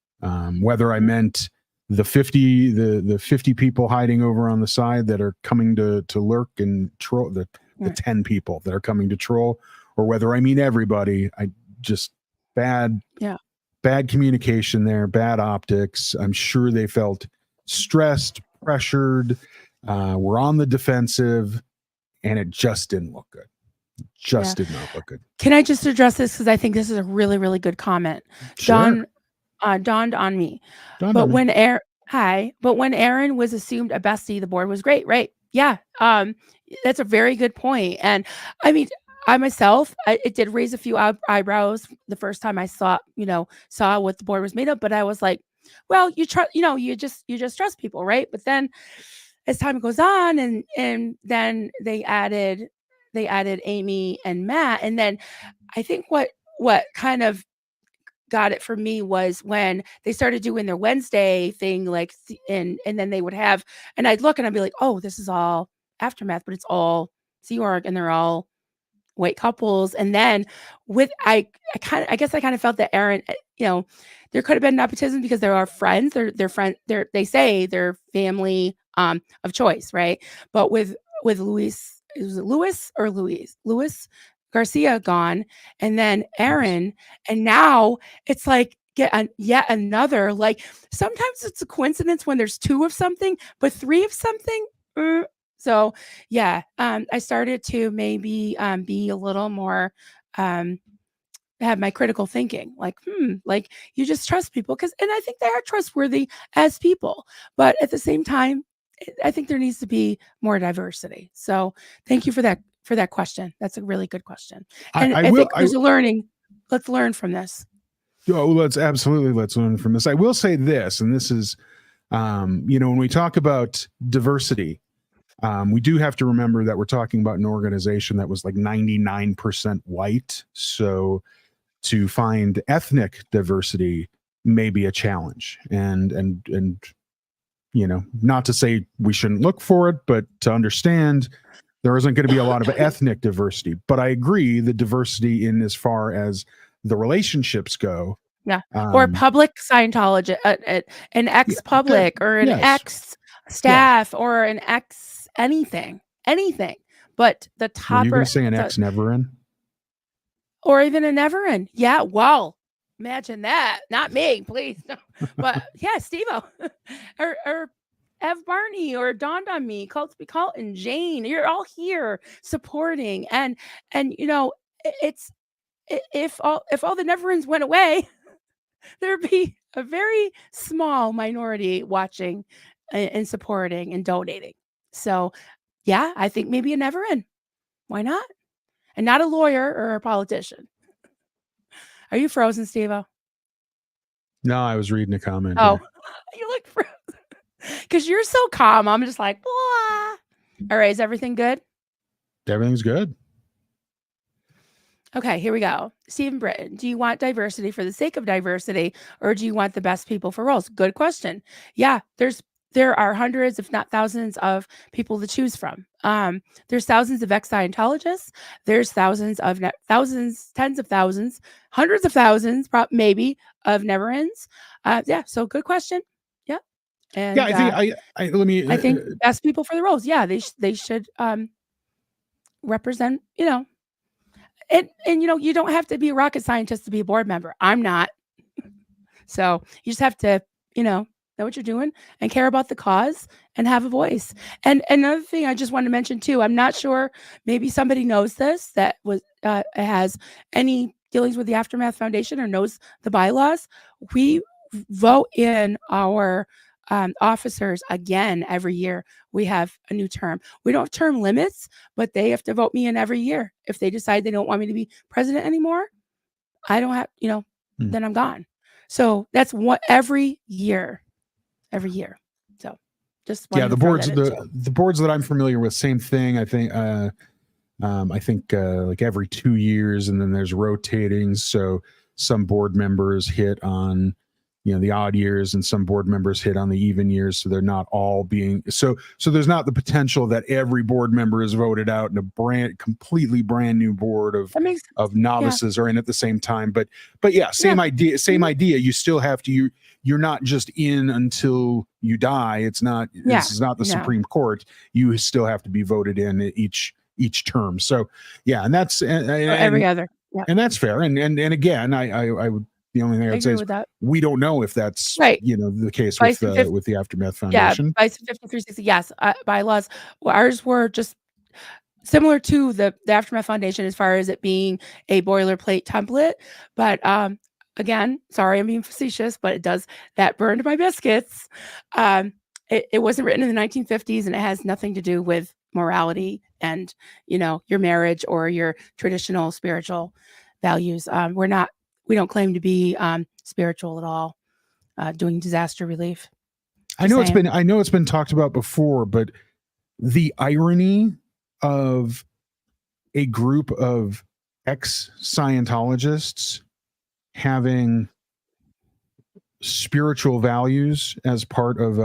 Whether I meant the 50 people hiding over on the side that are coming to lurk and troll, the 10 people that are coming to troll, or whether I mean everybody. I just bad communication there, bad optics. I'm sure they felt stressed, pressured, were on the defensive, and it just didn't look good. Did not look good. Can I just address this, because I think this is a really, really good comment. Sure. Dawned on me. But when Aaron was assumed a bestie, the board was great, right? Yeah. That's a very good point. And I mean, I myself, it did raise a few eyebrows the first time I saw what the board was made of. But I was like, well, you just trust people, right? But then as time goes on, and then they added Amy and Matt, and then I think what kind of got it for me was when they started doing their Wednesday thing, like, and then they would have, and I'd look and I'd be like, oh, this is all Aftermath, but it's all Sea Org, and they're all white couples. And then I guess I kind of felt that Aaron, there could have been nepotism because there are friends. They say they're family of choice, right? But with Luis, is it Luis Garcia gone, and then Aaron, and now it's like yet another. Like sometimes it's a coincidence when there's two of something, but three of something. So yeah, I started to maybe be a little more have my critical thinking, like you just trust people, and I think they are trustworthy as people, but at the same time, I think there needs to be more diversity. So thank you for that question. That's a really good question. And I think there's a learning. Let's learn from this. Oh, let's learn from this. I will say this, and this is, when we talk about diversity, we do have to remember that we're talking about an organization that was like 99% white. So to find ethnic diversity may be a challenge, and not to say we shouldn't look for it, but to understand there isn't going to be a lot of ethnic diversity. But I agree, the diversity in as far as the relationships go. Yeah. Or public Scientology, an ex-public, or an ex-staff, or an ex anything. But the top. Were you going to say an ex-never-in? Or even a never-in. Yeah. Well, imagine that. Not me, please. But yeah, Steveo. or Ev Barney, or Dawned on Me, Colton, Jane. You're all here supporting. And it's, if all the never-ins went away, there'd be a very small minority watching and supporting and donating. So, yeah, I think maybe a never in. Why not? And not a lawyer or a politician. Are you frozen, Steve-O? No, I was reading a comment. Oh, you look frozen. Because you're so calm. I'm just like, blah. All right, is everything good? Everything's good. Okay, here we go. Stephen Britton, do you want diversity for the sake of diversity, or do you want the best people for roles? Good question. Yeah, there are hundreds, if not thousands, of people to choose from. There's thousands of ex-Scientologists. There's thousands, tens of thousands, hundreds of thousands, maybe, of never-ends. Yeah, so good question. Yeah, and yeah, I think best people for the roles. Yeah, they should represent. And you don't have to be a rocket scientist to be a board member. I'm not. So you just have to, know what you're doing and care about the cause and have a voice. And another thing I just want to mention too, I'm not sure, maybe somebody knows this that has any dealings with the Aftermath Foundation or knows the bylaws. We vote in our officers again every year. We have a new term. We don't have term limits, but they have to vote me in every year. If they decide they don't want me to be president anymore, I don't have, then I'm gone. So that's every year. So just the boards that I'm familiar with, same thing. I think like every 2 years, and then there's rotating. So some board members hit on the odd years, and some board members hit on the even years. So they're not all being so there's not the potential that every board member is voted out and a completely brand new board of novices are in at the same time. But yeah, same idea. You still have to, you're not just in until you die. It's not, this is not the Supreme Court. You still have to be voted in each term. So yeah, and that's every other. Yeah. And that's fair. And again, I would, the only thing I would say is we don't know if that's the case with the Aftermath Foundation. Yeah, Bison 5360. Yes, bylaws. Well, ours were just similar to the Aftermath Foundation as far as it being a boilerplate template. But again, sorry, I'm being facetious, but that burned my biscuits. It wasn't written in the 1950s, and it has nothing to do with morality and your marriage or your traditional spiritual values. We don't claim to be spiritual at all, doing disaster relief. I know it's been talked about before, but the irony of a group of ex-Scientologists having spiritual values as part of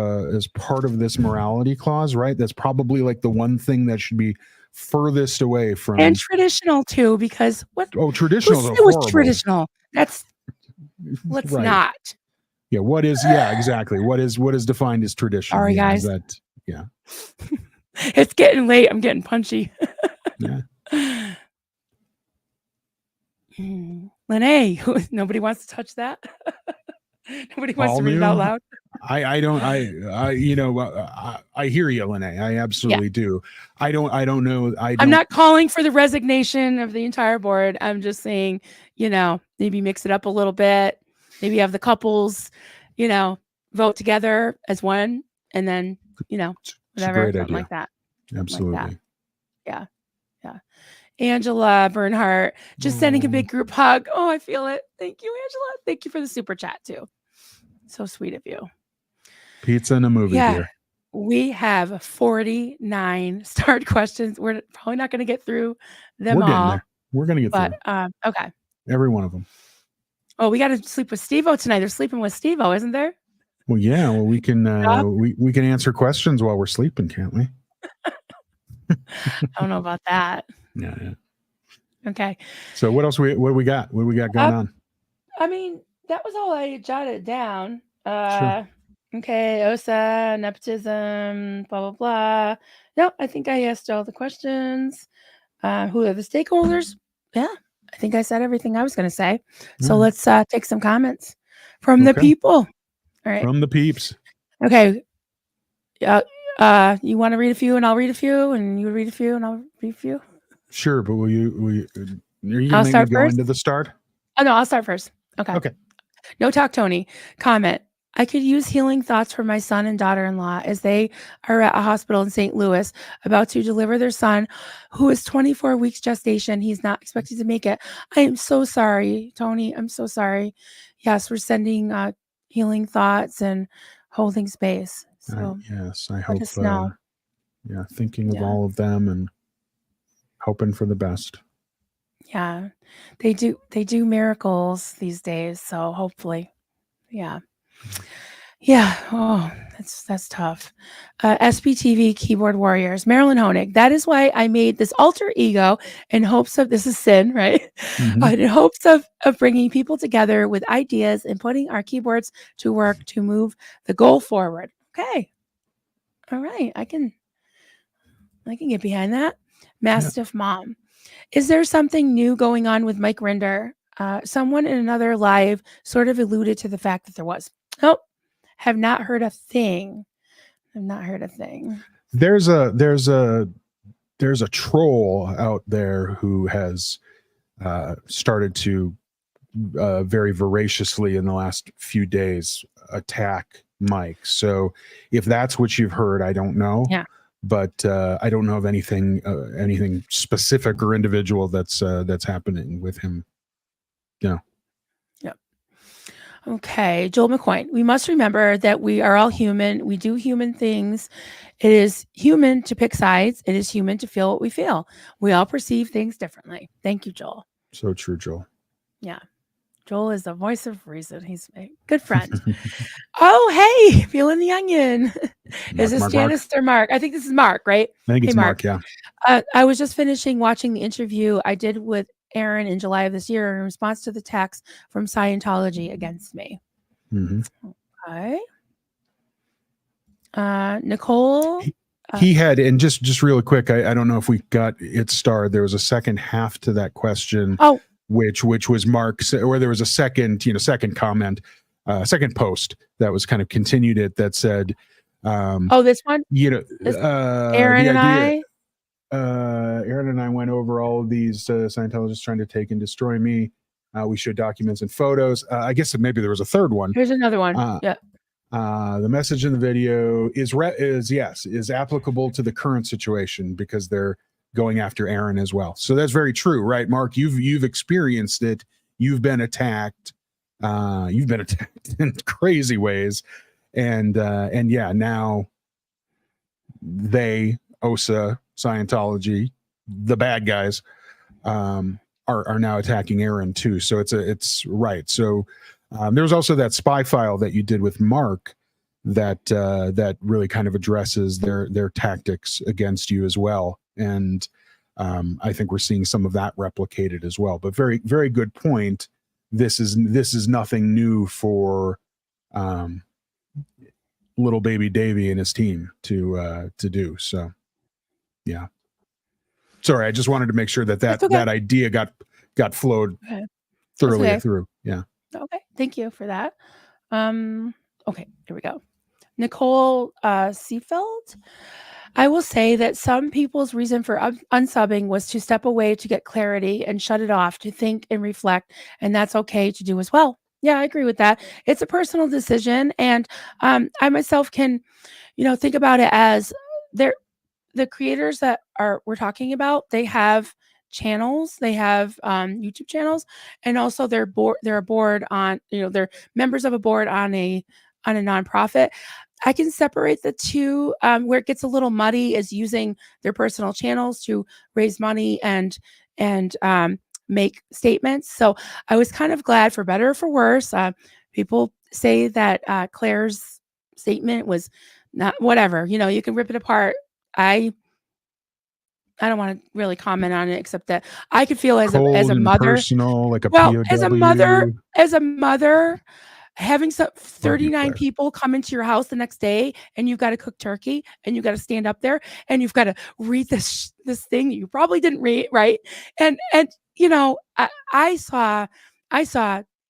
this morality clause, right? That's probably like the one thing that should be furthest away from, and traditional too, because traditional was traditional. Let's right. Not. Yeah. Exactly. What is defined as tradition? Sorry, guys. Yeah. It's getting late. I'm getting punchy. Yeah. Lene, nobody wants to touch that. Nobody wants to read it out loud. I don't. I hear you, Lene. I absolutely do. I don't know. I'm not calling for the resignation of the entire board. I'm just saying, maybe mix it up a little bit. Maybe have the couples, vote together as one, and then, whatever, something like that. Absolutely. Like that. Yeah. Angela Bernhardt, just sending a big group hug. Oh, I feel it. Thank you, Angela. Thank you for the super chat too. So sweet of you. Pizza and a movie here. We have 49 starred questions. We're probably not going to get through them all. There. We're going to get through. Okay. Every one of them. Oh, we got to sleep with Steve-O tonight. They're sleeping with Steve-O, isn't there? Well, yeah. Well, we can we can answer questions while we're sleeping, can't we? I don't know about that. Yeah. Okay. So what else? What do we got? What do we got going on? I mean, that was all I jotted down. Sure. Okay, OSA, nepotism, blah, blah, blah. No, I think I asked all the questions. Who are the stakeholders? Yeah, I think I said everything I was going to say. So let's take some comments from the people. All right. From the peeps. Okay. You want to read a few and I'll read a few, and you read a few and I'll read a few? Sure, but are you going to go into the start? Oh, no, I'll start first. Okay. No Talk Tony. Comment. I could use healing thoughts for my son and daughter-in-law as they are at a hospital in St. Louis about to deliver their son, who is 24 weeks gestation. He's not expected to make it. I am so sorry, Tony. I'm so sorry. Yes, we're sending healing thoughts and holding space. So yes, I let hope. us know. Yeah, thinking of all of them and hoping for the best. Yeah, they do miracles these days. So hopefully, yeah. Yeah. Oh, that's tough. SBTV keyboard warriors, Marilyn Honig. That is why I made this alter ego in hopes of this is sin, right? In hopes of bringing people together with ideas and putting our keyboards to work to move the goal forward. Okay. All right. I can get behind that. Mastiff Mom. Is there something new going on with Mike Rinder? Someone in another live sort of alluded to the fact that there was. Nope. Have not heard a thing. I've not heard a thing. There's a troll out there who has started to very voraciously in the last few days attack Mike. So if that's what you've heard, I don't know. Yeah. But I don't know of anything specific or individual that's happening with him. Yeah. Yep. Okay, Joel McCoy. We must remember that we are all human. We do human things. It is human to pick sides. It is human to feel what we feel. We all perceive things differently. Thank you, Joel. So true, Joel. Yeah. Joel is the voice of reason. He's a good friend. Oh, hey, peeling the onion. Is this Janice or Mark? I think this is Mark, right? I think it's Mark, yeah. I was just finishing watching the interview I did with Aaron in July of this year in response to the text from Scientology against me. Okay. Nicole. He had, and just really quick, I don't know if we got it starred. There was a second half to that question. Oh. Which was Mark's, or there was a second comment, second post that was kind of continued it that said, this one? Aaron and I? Aaron and I went over all of these Scientologists trying to take and destroy me. We showed documents and photos. I guess maybe there was a third one. Here's another one. Yeah. The message in the video is applicable to the current situation because they're going after Aaron as well. So that's very true, right, Mark? You've experienced it. You've been attacked. You've been attacked in crazy ways, and yeah, now they, OSA, Scientology, the bad guys, are now attacking Aaron too. So it's right. So there was also that spy file that you did with Mark that really kind of addresses their tactics against you as well. And I think we're seeing some of that replicated as well. But very, very good point. This is nothing new for little baby Davy and his team to do. So, yeah. Sorry, I just wanted to make sure that idea got flowed thoroughly through. Yeah. Okay. Thank you for that. Okay, here we go. Nicole Seefeld. I will say that some people's reason for unsubbing was to step away to get clarity and shut it off, to think and reflect, and that's okay to do as well. Yeah, I agree with that. It's a personal decision, and I myself can, think about it as the creators that we're talking about. They have channels, they have YouTube channels, and also they're a board on, they're members of a board on a nonprofit. I can separate the two. Where it gets a little muddy is using their personal channels to raise money and make statements. So I was kind of glad, for better or for worse. People say that Claire's statement was not, whatever, you can rip it apart. I don't want to really comment on it, except that I could feel as a mother, personal, like a POW. as a mother, having 39 people come into your house the next day, and you've got to cook turkey, and you've got to stand up there, and you've got to read this thing that you probably didn't read, right? And I saw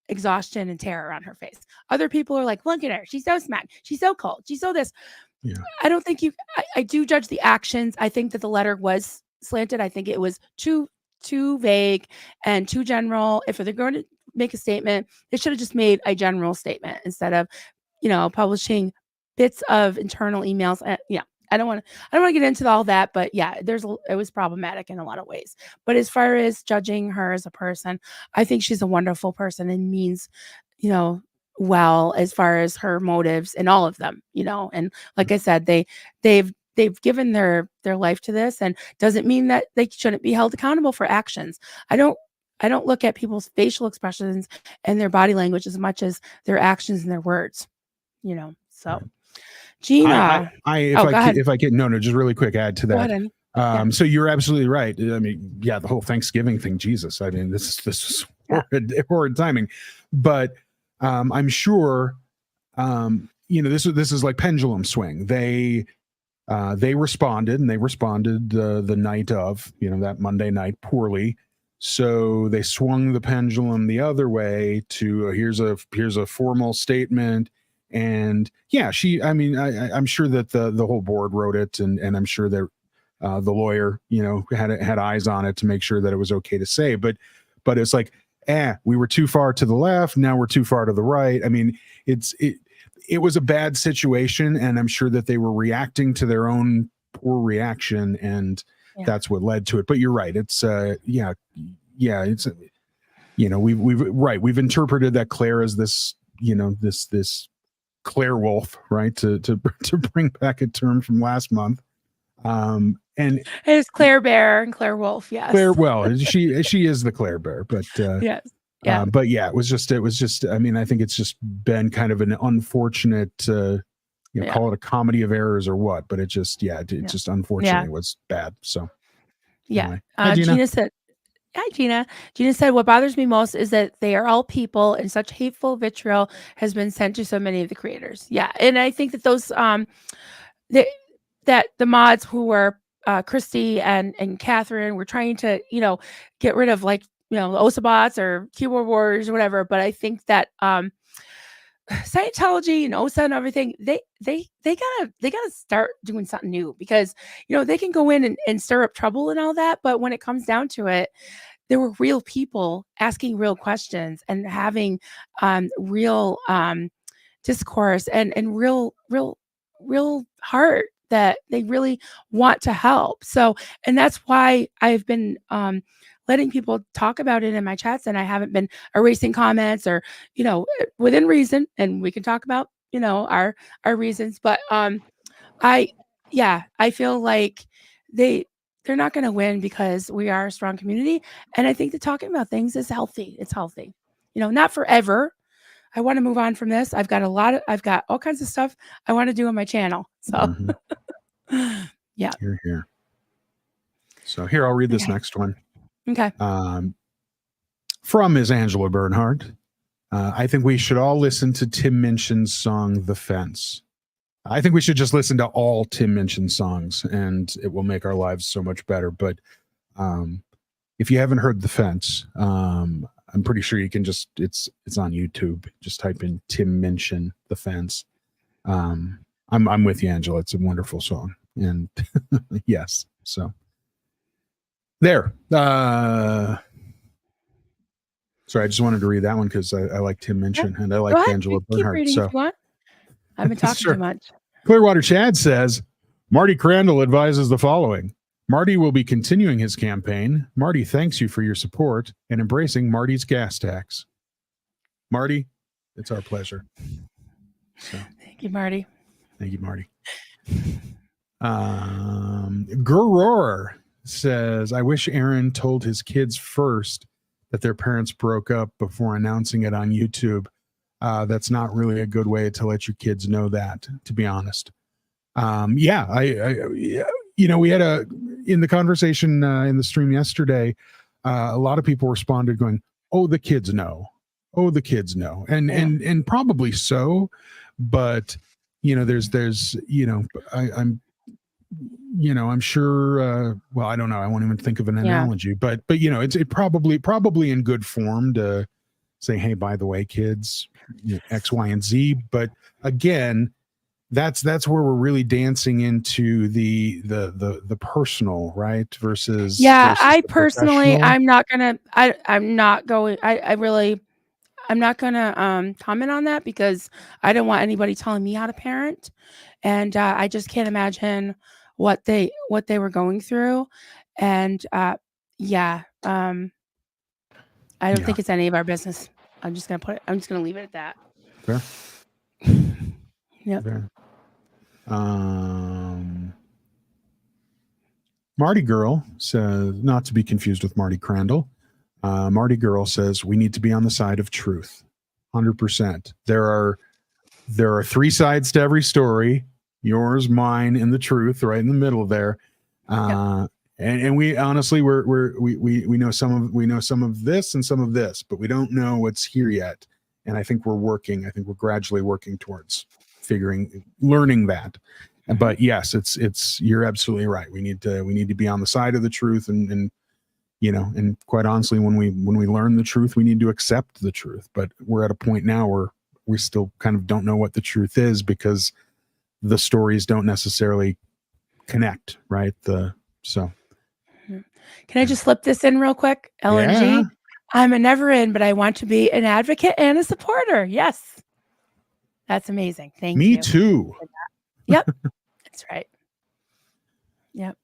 exhaustion and terror on her face. Other people are like, look at her, she's so smart, she's so cold, she's so this. Yeah. I don't think I do judge the actions. I think that the letter was slanted. I think it was too vague and too general. If they're going to make a statement, they should have just made a general statement instead of, publishing bits of internal emails. I don't want to get into all that, but yeah, it was problematic in a lot of ways. But as far as judging her as a person, I think she's a wonderful person and means, well, as far as her motives and all of them, and like I said, they've given their life to this, and doesn't mean that they shouldn't be held accountable for actions. I don't look at people's facial expressions and their body language as much as their actions and their words, so Gina. If I can, no, just really quick add to that. Go ahead, So you're absolutely right. I mean, yeah, the whole Thanksgiving thing, Jesus. I mean, this is horrid timing, but I'm sure, this is like pendulum swing. They responded, and they responded the night of, that Monday night poorly. So they swung the pendulum the other way to here's a formal statement. And yeah, I'm sure that the whole board wrote it, and I'm sure that the lawyer, had eyes on it to make sure that it was okay to say. But it's like, we were too far to the left. Now we're too far to the right. I mean, it was a bad situation, and I'm sure that they were reacting to their own poor reaction, and that's what led to it. But you're right. It's it's we've interpreted that Claire as this, this Claire Wolf, right? To bring back a term from last month. And it is Claire Bear and Claire Wolf. Yes. Claire, well, she is the Claire Bear, but yes. Yeah. But yeah, it was just, I mean, I think it's just been kind of an unfortunate, call it a comedy of errors or what, but it just, just unfortunately was bad. So yeah. Anyway. Hi, Gina said, hi, Gina. Gina said, what bothers me most is that they are all people, and such hateful vitriol has been sent to so many of the creators. Yeah. And I think that those, that the mods who were Christy and Catherine were trying to, get rid of, like, the Osabots or keyboard warriors or whatever. But I think that Scientology and OSA and everything, they gotta start doing something new, because they can go in and stir up trouble and all that, but when it comes down to it, there were real people asking real questions and having real discourse and real heart that they really want to help. So, and that's why I've been letting people talk about it in my chats, and I haven't been erasing comments, or, within reason, and we can talk about, our reasons. But I feel like they're not going to win, because we are a strong community. And I think that talking about things is healthy. It's healthy, not forever. I want to move on from this. I've got all kinds of stuff I want to do on my channel. So yeah. Here. So here, I'll read this next one. Okay. From Ms. Angela Bernhardt. I think we should all listen to Tim Minchin's song, The Fence. I think we should just listen to all Tim Minchin songs, and it will make our lives so much better. But if you haven't heard The Fence, I'm pretty sure you can it's on YouTube. Just type in Tim Minchin, The Fence. I'm with you, Angela. It's a wonderful song. And yes, so there. Sorry, I just wanted to read that one because I like Tim Minchin, and I like Angela Bernhardt. So I've been talking too much. Clearwater Chad says, Marty Crandall advises the following. Marty will be continuing his campaign. Marty thanks you for your support and embracing Marty's gas tax. Marty, it's our pleasure. So, thank you, Marty. Thank you, Marty. Gurroar says, I wish Aaron told his kids first that their parents broke up before announcing it on YouTube. That's not really a good way to let your kids know that, to be honest. We had in the conversation in the stream yesterday, a lot of people responded going, oh, the kids know. Oh, the kids know. And probably so, but there's I'm sure, well, I don't know. I won't even think of an analogy, but it's probably in good form to say, hey, by the way, kids, X, Y, and Z. But again, that's where we're really dancing into the personal, right? Versus I personally, I'm not going. comment on that because I don't want anybody telling me how to parent, and I just can't imagine what they were going through, and yeah, I don't think it's any of our business. I'm just gonna leave it at that. Fair. Yep. Fair. Marty Girl says, not to be confused with Marty Crandall. Marty Girl says we need to be on the side of truth. 100%. There are 3 sides to every story. Yours, mine, and the truth, right in the middle there. And we honestly we know some of this and some of this, but we don't know what's here yet. And I think we're gradually working towards learning that. But yes, it's you're absolutely right. We need to be on the side of the truth, and and quite honestly, when we learn the truth, we need to accept the truth. But we're at a point now where we still kind of don't know what the truth is because the stories don't necessarily connect, right? Can I just slip this in real quick? LNG. Yeah. I'm a never in, but I want to be an advocate and a supporter. Yes. That's amazing. Thank you. Me too. Yep. That's right. Yep.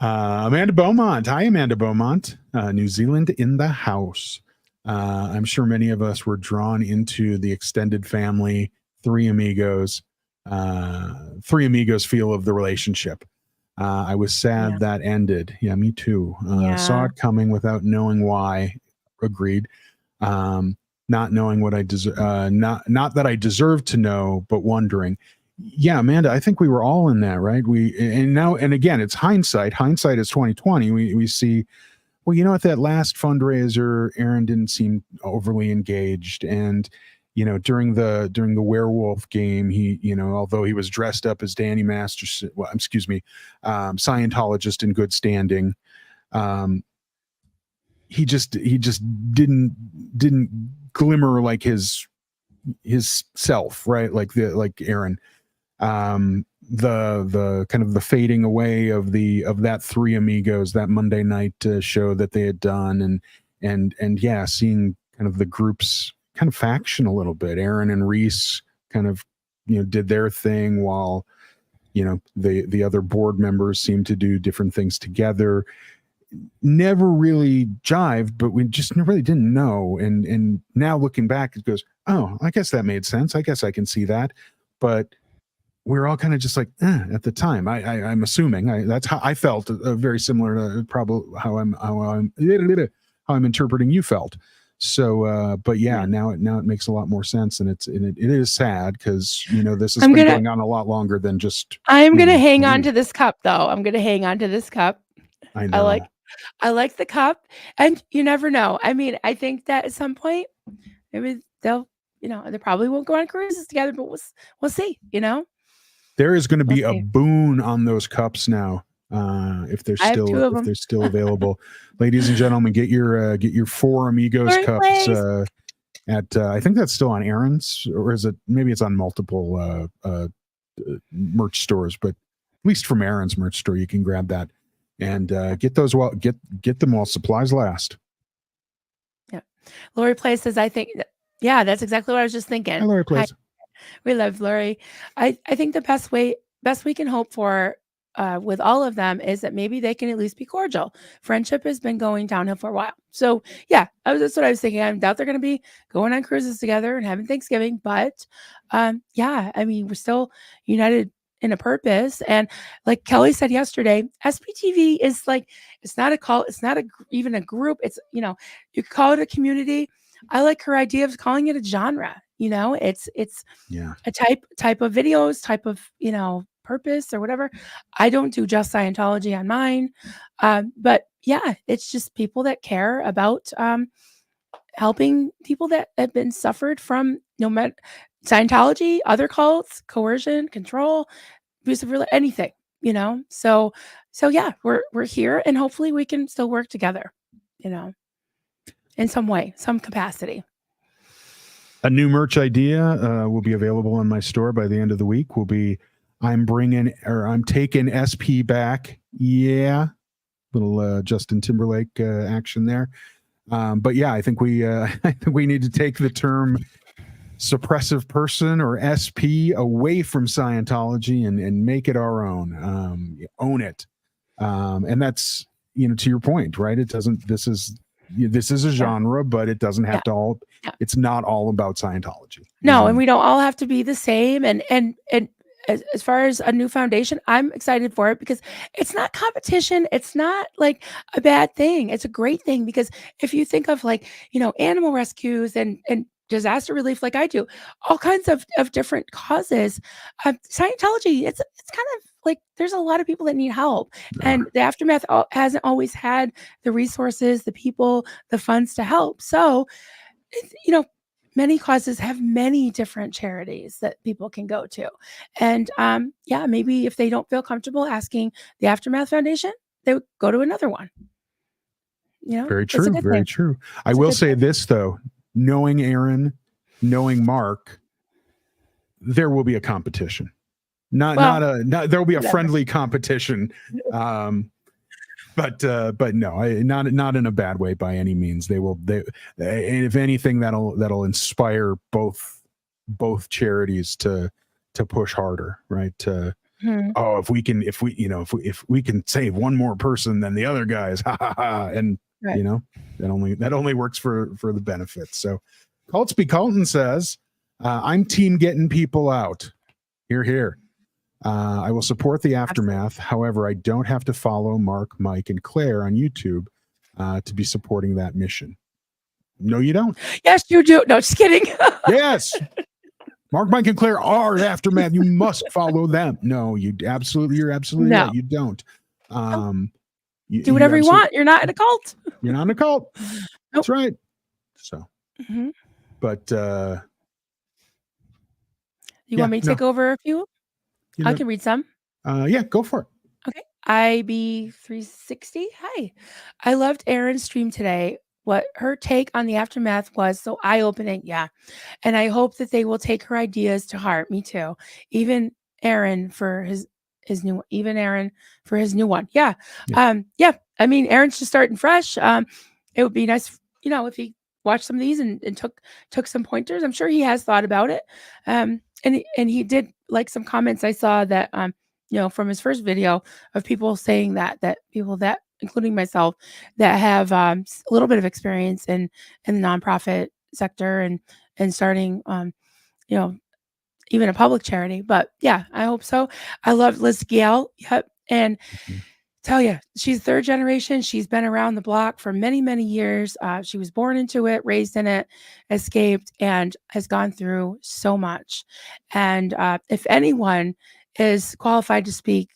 Amanda Beaumont. Hi, Amanda Beaumont. New Zealand in the house. I'm sure many of us were drawn into the extended family, Three Amigos feel of the relationship. I was sad that ended. Yeah, me too. Saw it coming without knowing why. Agreed. Not knowing what I deserve. Not that I deserved to know, but wondering. Yeah, Amanda, I think we were all in that, right? And again, it's hindsight. Hindsight is 2020. We see, well, at that last fundraiser, Aaron didn't seem overly engaged, and during the werewolf game, he, although he was dressed up as Danny Masters, Scientologist in good standing, he just didn't glimmer like his self, right? Like Aaron. The kind of the fading away of that Three Amigos, that Monday night show that they had done, and yeah, seeing kind of the groups kind of faction a little bit. Aaron and Reese kind of did their thing while the other board members seemed to do different things together. Never really jived, but we just really didn't know. And now looking back, it goes, oh, I guess that made sense. I guess I can see that. But we're all kind of just like, at the time. I'm assuming that's how I felt. Very similar to probably how I'm interpreting you felt. So, but yeah, now it makes a lot more sense, and it is sad because this has been going on a lot longer than just. I'm gonna hang on to this cup, though. I'm gonna hang on to this cup. I know. I like the cup, and you never know. I mean, I think that at some point, maybe they'll, they probably won't go on cruises together, but we'll see. There is going to be a boon on those cups now. If they're still available, ladies and gentlemen, get your Four Amigos cups at I think that's still on Aaron's, or is it, maybe it's on multiple merch stores, but at least from Aaron's merch store you can grab that and get those get them while supplies last. Yeah. Lori Place says, I think that's exactly what I was just thinking. Hi, Lori Place. We love Lori. I think the best we can hope for with all of them is that maybe they can at least be cordial. Friendship has been going downhill for a while. So yeah, that's what I was thinking. I doubt they're going to be going on cruises together and having Thanksgiving, but yeah, I mean, we're still united in a purpose. And like Kelly said yesterday, SPTV is like, it's not a cult. It's not even a group. It's, you call it a community. I like her idea of calling it a genre. It's a type of videos, type of, purpose or whatever. I don't do just Scientology on mine. But yeah, it's just people that care about helping people that have been suffered from Scientology, other cults, coercion, control, abusive, anything, So yeah, we're here, and hopefully we can still work together, in some way, some capacity. A new merch idea will be available in my store by the end of the week. I'm taking SP back. Yeah. Little Justin Timberlake action there. But yeah, I think we I think we need to take the term suppressive person or SP away from Scientology and make it our own. Own it. And that's, to your point, right? It doesn't. This is a genre, but it doesn't have to all. Yeah. It's not all about Scientology. No, and we don't all have to be the same. And as far as a new foundation, I'm excited for it because it's not competition. It's not like a bad thing. It's a great thing because if you think of like, animal rescues and disaster relief like I do, all kinds of different causes, Scientology, it's kind of like there's a lot of people that need help. And the Aftermath hasn't always had the resources, the people, the funds to help. So, it's, many causes have many different charities that people can go to. And maybe if they don't feel comfortable asking the Aftermath Foundation, they would go to another one. Very true. Very true. I will say this though, knowing Aaron, knowing Mark, there will be a competition. There will be a friendly competition. But no, not in a bad way by any means. And if anything, that'll inspire both charities to push harder, right? If we can save one more person than the other guys, and right. that only works for the benefits. So, Cultsby Colton says, "I'm team getting people out." Hear, hear. I will support the Aftermath. However, I don't have to follow Mark, Mike, and Claire on YouTube to be supporting that mission. No, you don't. Yes, you do. No, just kidding. Yes. Mark, Mike, and Claire are the Aftermath. You must follow them. No, you're absolutely no. right. You don't. Do whatever you want. You're not in a cult. You're not in a cult. Nope. That's right. So, but you want me to take over a few? I can read some. Yeah, go for it. Okay. IB360. Hi. I loved Erin's stream today. What her take on the Aftermath was so eye-opening. Yeah. And I hope that they will take her ideas to heart. Me too. Even Aaron for his new one. Yeah. I mean, Aaron's just starting fresh. It would be nice, if he watched some of these and took some pointers. I'm sure he has thought about it. And he did like some comments I saw that from his first video of people saying that people that, including myself, that have a little bit of experience in the nonprofit sector and starting even a public charity. But yeah, I hope so. I love Liz Gale. Yep. And tell you, she's third generation. She's been around the block for many, many years. She was born into it, raised in it, escaped, and has gone through so much. And if anyone is qualified to speak,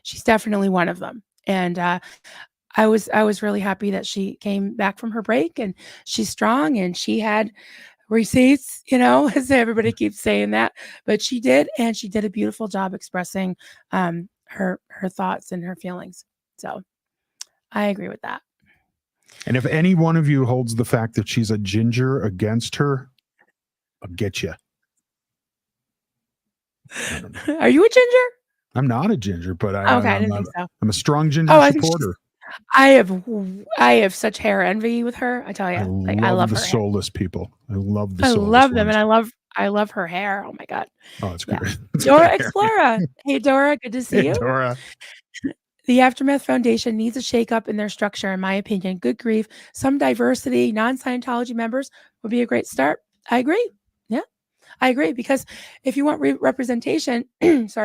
she's definitely one of them. And I was really happy that she came back from her break and she's strong and she had receipts, as everybody keeps saying that, but she did, and she did a beautiful job expressing her thoughts and her feelings. So I agree with that. And if any one of you holds the fact that she's a ginger against her, I'll get you. Are you a ginger? I'm not a ginger, but I didn't think so. I'm a strong ginger supporter. I have such hair envy with her. I tell you, I love the her soulless people. I love them, and I love her hair. Oh my god! Oh, it's great. Yeah. Dora Explora. Hey, Dora, good to see you. Dora. The Aftermath Foundation needs a shakeup in their structure, in my opinion. Good grief, some diversity, non-Scientology members would be a great start. I agree. Yeah, I agree, because if you want representation, if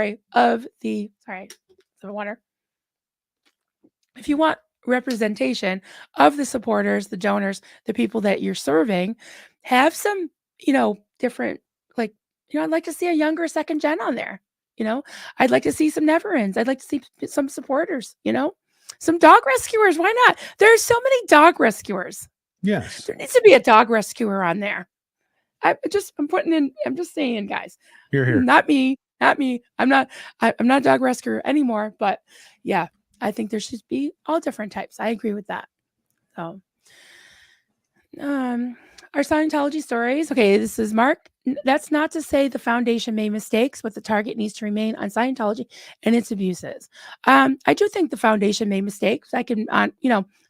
you want representation of the supporters, the donors, the people that you're serving, have some, different, I'd like to see a younger second gen on there. I'd like to see some never-ends. I'd like to see some supporters, some dog rescuers. Why not? There's so many dog rescuers. Yes. There needs to be a dog rescuer on there. I'm just saying, guys. Here. Not me. I'm not a dog rescuer anymore, but yeah. I think there should be all different types. I agree with that. So, our Scientology stories. Okay, this is Mark. That's not to say the foundation made mistakes, but the target needs to remain on Scientology and its abuses. I do think the foundation made mistakes. I can,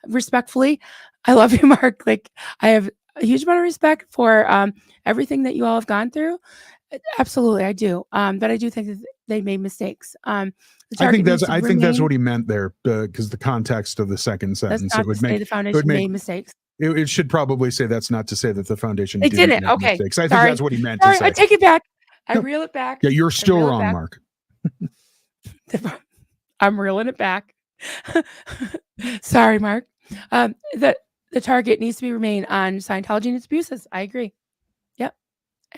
respectfully I love you, Mark. Like, I have a huge amount of respect for everything that you all have gone through. Absolutely, I do. But I do think that they made mistakes. The target needs to I think that's remain. what he meant there, because the context of the second That's sentence, not to say the it foundation would make made mistakes. it should probably say that's not to say that the foundation They didn't didn't. make Okay. mistakes. I think Sorry. that's what he meant to Sorry. I say. take it back. I No. reel it back. Yeah, you're I still reel it wrong, back. Mark. I'm reeling it back. Sorry, Mark. The target needs to be remain on Scientology and its abuses. I agree. Yep.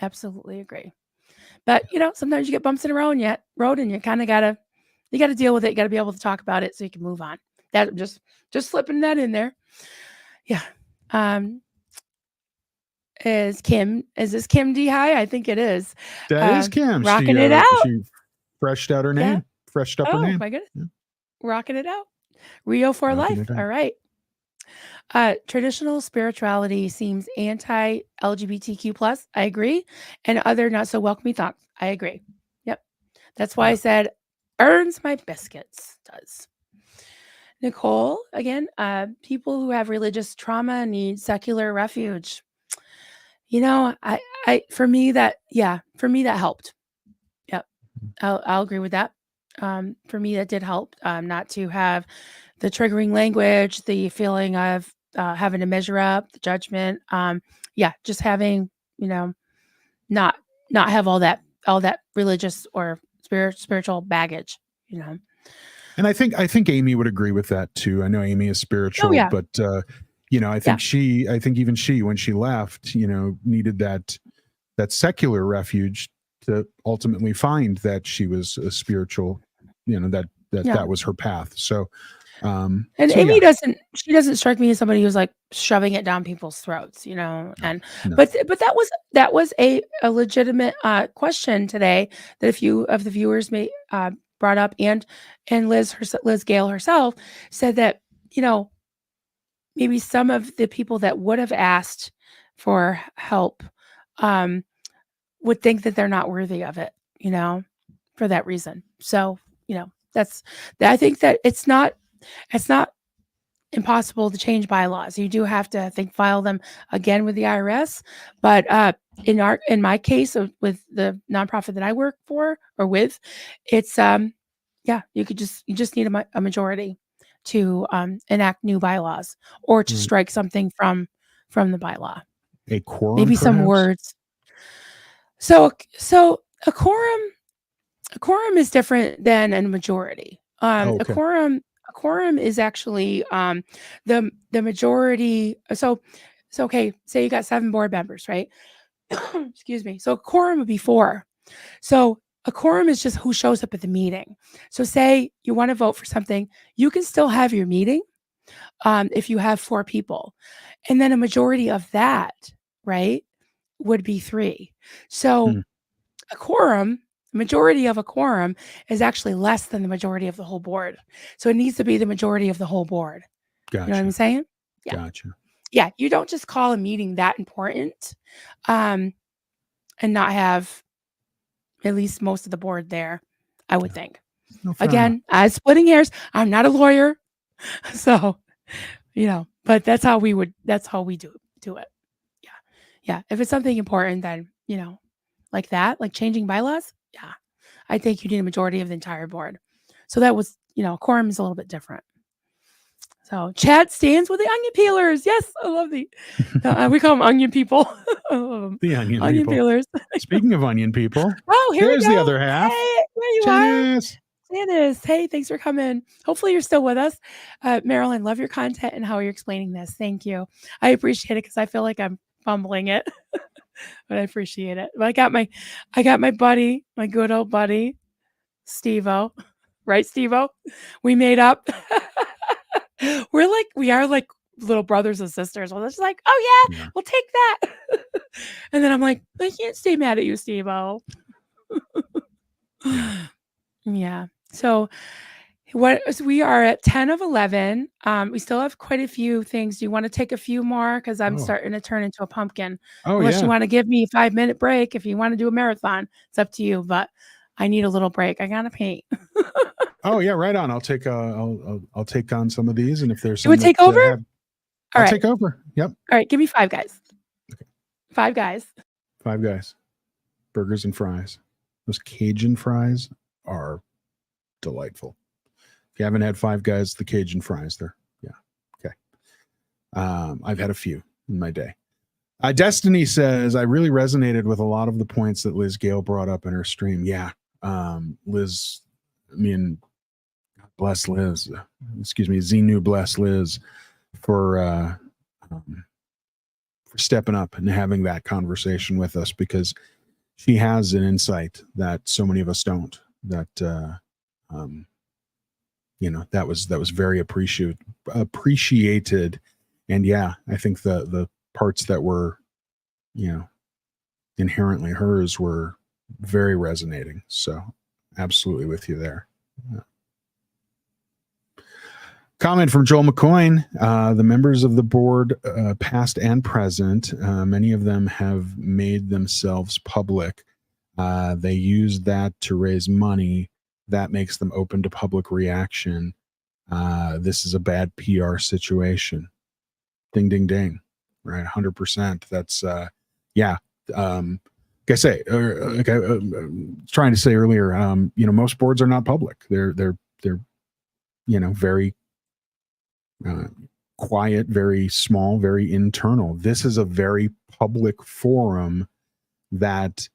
Absolutely agree. But sometimes you get bumps in the road and you kind of gotta deal with it. You gotta be able to talk about it so you can move on. That just slipping that in there. Yeah. Is this Kim D High? I think it is. That is Kim. Rocking it out. She freshed out her name. Yeah. Freshed up her name. My goodness. Yeah. Rocking it out. Rio for Rocking life. All right. Traditional spirituality seems anti-LGBTQ+. I agree. And other not so welcoming thoughts. I agree. Yep. That's why I said earns my biscuits. Does. Nicole, again, people who have religious trauma need secular refuge. For me that helped. Yep. I'll agree with that. For me, that did help, not to have the triggering language, the feeling of having to measure up, the judgment. Just having, not have all that religious or spiritual baggage, And I think Amy would agree with that too. I know Amy is spiritual, but I think even she, when she left, needed that secular refuge to ultimately find that she was a spiritual, that was her path. So, Amy doesn't strike me as somebody who's like shoving it down people's throats, and but that was a legitimate question today that a few of the viewers may brought up, and Liz Gale herself said that, maybe some of the people that would have asked for help would think that they're not worthy of it, for that reason. So, I think that it's not impossible to change bylaws. You do have to, I think, file them again with the IRS. But in my case with the nonprofit that I work for or with, it's you just need a majority to enact new bylaws or to strike something from the bylaw. A quorum, maybe some perhaps? words. So a quorum is different than a majority. Okay. A quorum is actually the majority. So okay, say you got 7 board members, right? Excuse me. So a quorum would be 4. So a quorum is just who shows up at the meeting. So say you want to vote for something, you can still have your meeting if you have 4 people. And then a majority of that, right, would be 3. So a quorum, majority of a quorum is actually less than the majority of the whole board. So it needs to be the majority of the whole board. Gotcha. You know what I'm saying? Yeah. Gotcha. Yeah, you don't just call a meeting that important and not have at least most of the board there, I would think. No, again, splitting hairs. I'm not a lawyer. So, but that's how we do it. Yeah. Yeah. If it's something important, then, like that, like changing bylaws. Yeah. I think you need a majority of the entire board. So that was, quorum is a little bit different. So Chad stands with the onion peelers. Yes, I love we call them onion people. The onion peelers. Speaking of onion people, here's the other half. Hey, there you Janice. are. Janice, hey, thanks for coming. Hopefully you're still with us. Marilyn, love your content and how you're explaining this. Thank you. I appreciate it because I feel like I'm fumbling it, but I appreciate it. But I got my buddy, my good old buddy, Steveo. Right, Steveo? We made up. We are like little brothers and sisters. We're just like, oh yeah, we'll take that. And then I'm like, I can't stay mad at you, Steveo. Yeah. So we are at 10 of 11. We still have quite a few things. Do you want to take a few more? Because I'm starting to turn into a pumpkin. Unless you want to give me a 5-minute break. If you want to do a marathon, it's up to you. But I need a little break. I gotta paint. Oh yeah, right on. I'll take on some of these, and if there's some, you would take over. All I'll right. take over. Yep. All right. Give me 5 guys. Okay. 5 guys. 5 guys. Burgers and fries. Those Cajun fries are delightful. If you haven't had 5 guys, the Cajun fries, they're, yeah. Okay. I've had a few in my day. Destiny says, I really resonated with a lot of the points that Liz Gale brought up in her stream. Yeah. Liz, I mean, God bless Liz. Excuse me, XENU bless Liz for stepping up and having that conversation with us, because she has an insight that so many of us don't. That that was very appreciated. And yeah, I think the parts that were, inherently hers were very resonating. So absolutely with you there. Yeah. Comment from Joel McCoyne. The members of the board, past and present, many of them have made themselves public. They use that to raise money. That makes them open to public reaction. This is a bad PR situation. Ding, ding, ding. Right, 100%. That's, yeah. Like I say, like I was trying to say earlier, most boards are not public. They're very quiet, very small, very internal. This is a very public forum that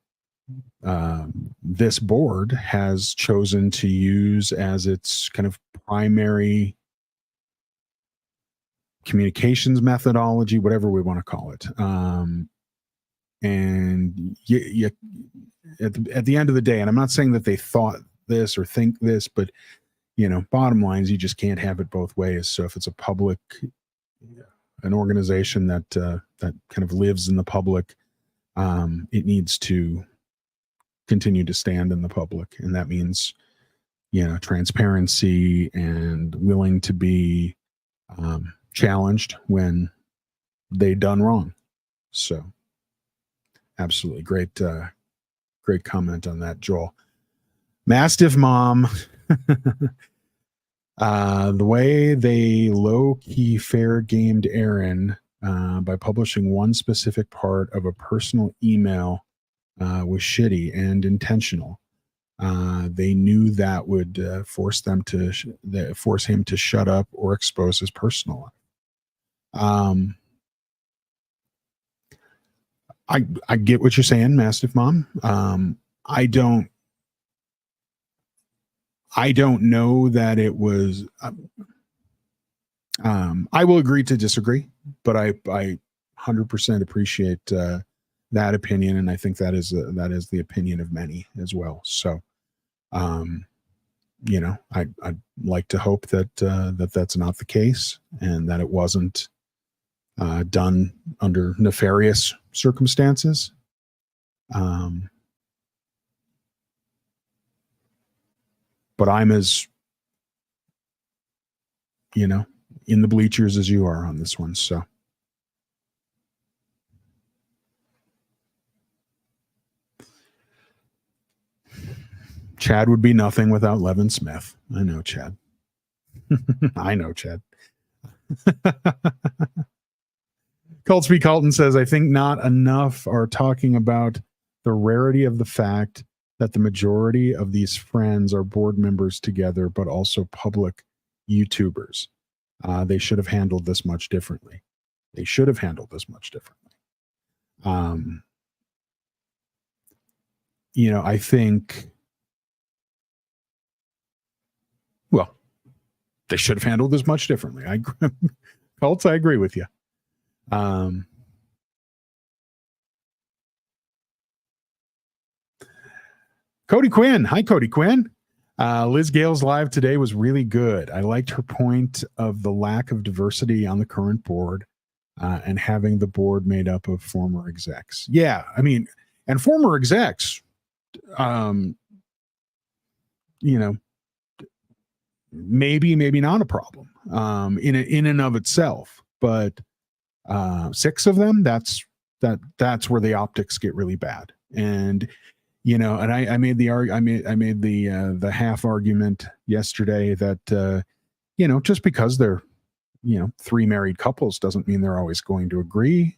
this board has chosen to use as its kind of primary communications methodology, whatever we want to call it. And you, at the end of the day, and I'm not saying that they thought this or think this, but bottom line is you just can't have it both ways. So if it's a public, an organization that kind of lives in the public, it needs to continue to stand in the public, and that means transparency and willing to be challenged when they done wrong. So absolutely great comment on that, Joel. Mastiff Mom. The way they low-key fair gamed Aaron by publishing one specific part of a personal email was shitty and intentional. They knew that would force him to shut up or expose his personal life. I get what you're saying, Mastiff Mom. I don't know that it was. I will agree to disagree, but I 100% appreciate that opinion, and I think that is the opinion of many as well. So, I'd like to hope that that's not the case, and that it wasn't done under nefarious circumstances. But I'm as, in the bleachers as you are on this one. So. Chad would be nothing without Levin Smith. I know, Chad. I know, Chad. Coltsby Colton says, I think not enough are talking about the rarity of the fact that the majority of these friends are board members together, but also public YouTubers. They should have handled this much differently. I think, well, they should have handled this much differently. Colts, I agree with you. Cody Quinn. Hi, Cody Quinn. Liz Gale's live today was really good. I liked her point of the lack of diversity on the current board and having the board made up of former execs. Yeah, I mean, and former execs, maybe not a problem in and of itself, but 6 of them, that's where the optics get really bad. And and I made the half argument yesterday that just because they're three married couples doesn't mean they're always going to agree.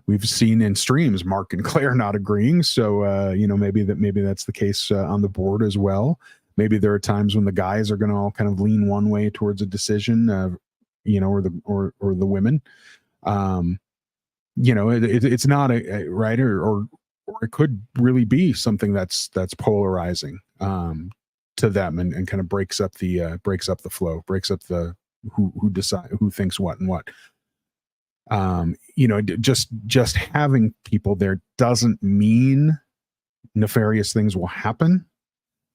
We've seen in streams Mark and Claire not agreeing. So, maybe that's the case on the board as well. Maybe there are times when the guys are going to all kind of lean one way towards a decision, or the women. It's not a right, or it could really be something that's polarizing to them, and kind of breaks up the flow, breaks up the who decide who thinks what and what. Just having people there doesn't mean nefarious things will happen.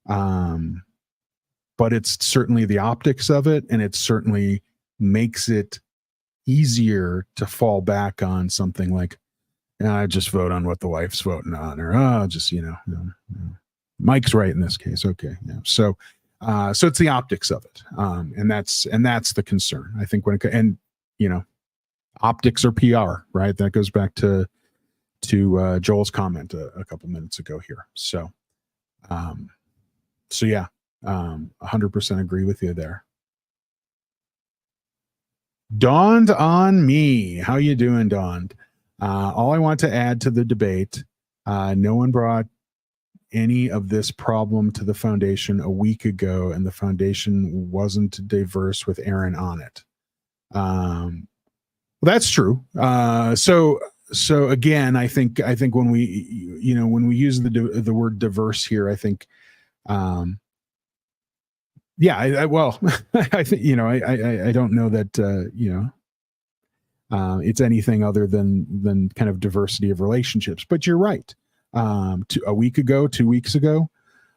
But it's certainly the optics of it, and it certainly makes it easier to fall back on something like, I just vote on what the wife's voting on, or just Mike's right in this case. Okay, yeah. So it's the optics of it, and that's the concern, I think, optics or PR, right? That goes back to Joel's comment a couple minutes ago here. So yeah, 100% agree with you there. Dawned on me. How you doing, Dawned? All I want to add to the debate, no one brought any of this problem to the foundation a week ago, and the foundation wasn't diverse with Aaron on it. Well, that's true. So again, I think when we use the word diverse here, I think, yeah, I think, I don't know that, it's anything other than kind of diversity of relationships, but you're right. A week ago, 2 weeks ago,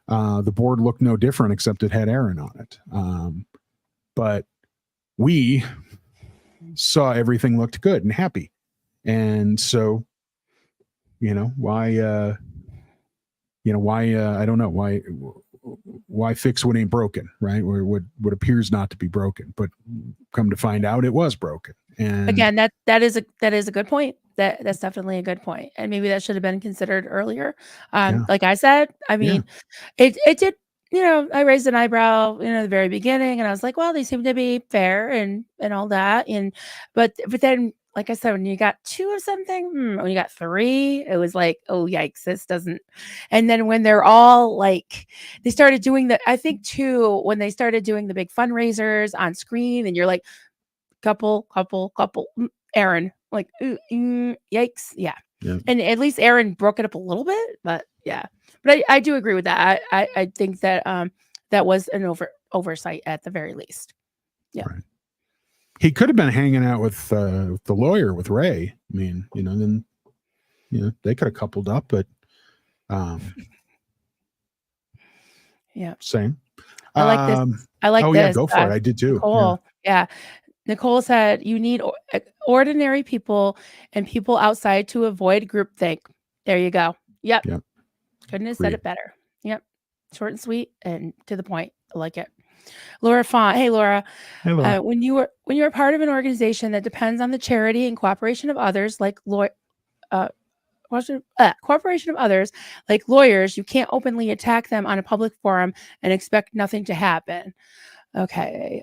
the board looked no different, except it had Aaron on it. But we saw everything looked good and happy. And so, why, I don't know why fix what ain't broken, right? Or what appears not to be broken, but come to find out it was broken. And again, that is a good point. That's definitely a good point. And maybe that should have been considered earlier. Like I said, I mean, it did, I raised an eyebrow, at the very beginning, and I was like, well, they seem to be fair and all that. But then, like I said, when you got two of something, when you got three, it was like, oh, yikes, this doesn't. And then when they're all like, they started doing I think too, when they started doing the big fundraisers on screen, and you're like, couple, Aaron, like, yikes. Yeah. And at least Aaron broke it up a little bit, but yeah. But I do agree with that. I think that that was an oversight at the very least. Yeah. Right. He could have been hanging out with the lawyer, with Ray. I mean, then they could have coupled up, but yeah. Same. I like this. I like this. Yeah, go for it. I did too. Nicole. Yeah. Nicole said, you need ordinary people and people outside to avoid groupthink. There you go. Yep. Couldn't have said it better. Yep. Short and sweet and to the point. I like it. Laura Font. Hey, Laura. Hey, Laura. When you're part of an organization that depends on the charity and cooperation of others, like cooperation of others, like lawyers, you can't openly attack them on a public forum and expect nothing to happen. Okay.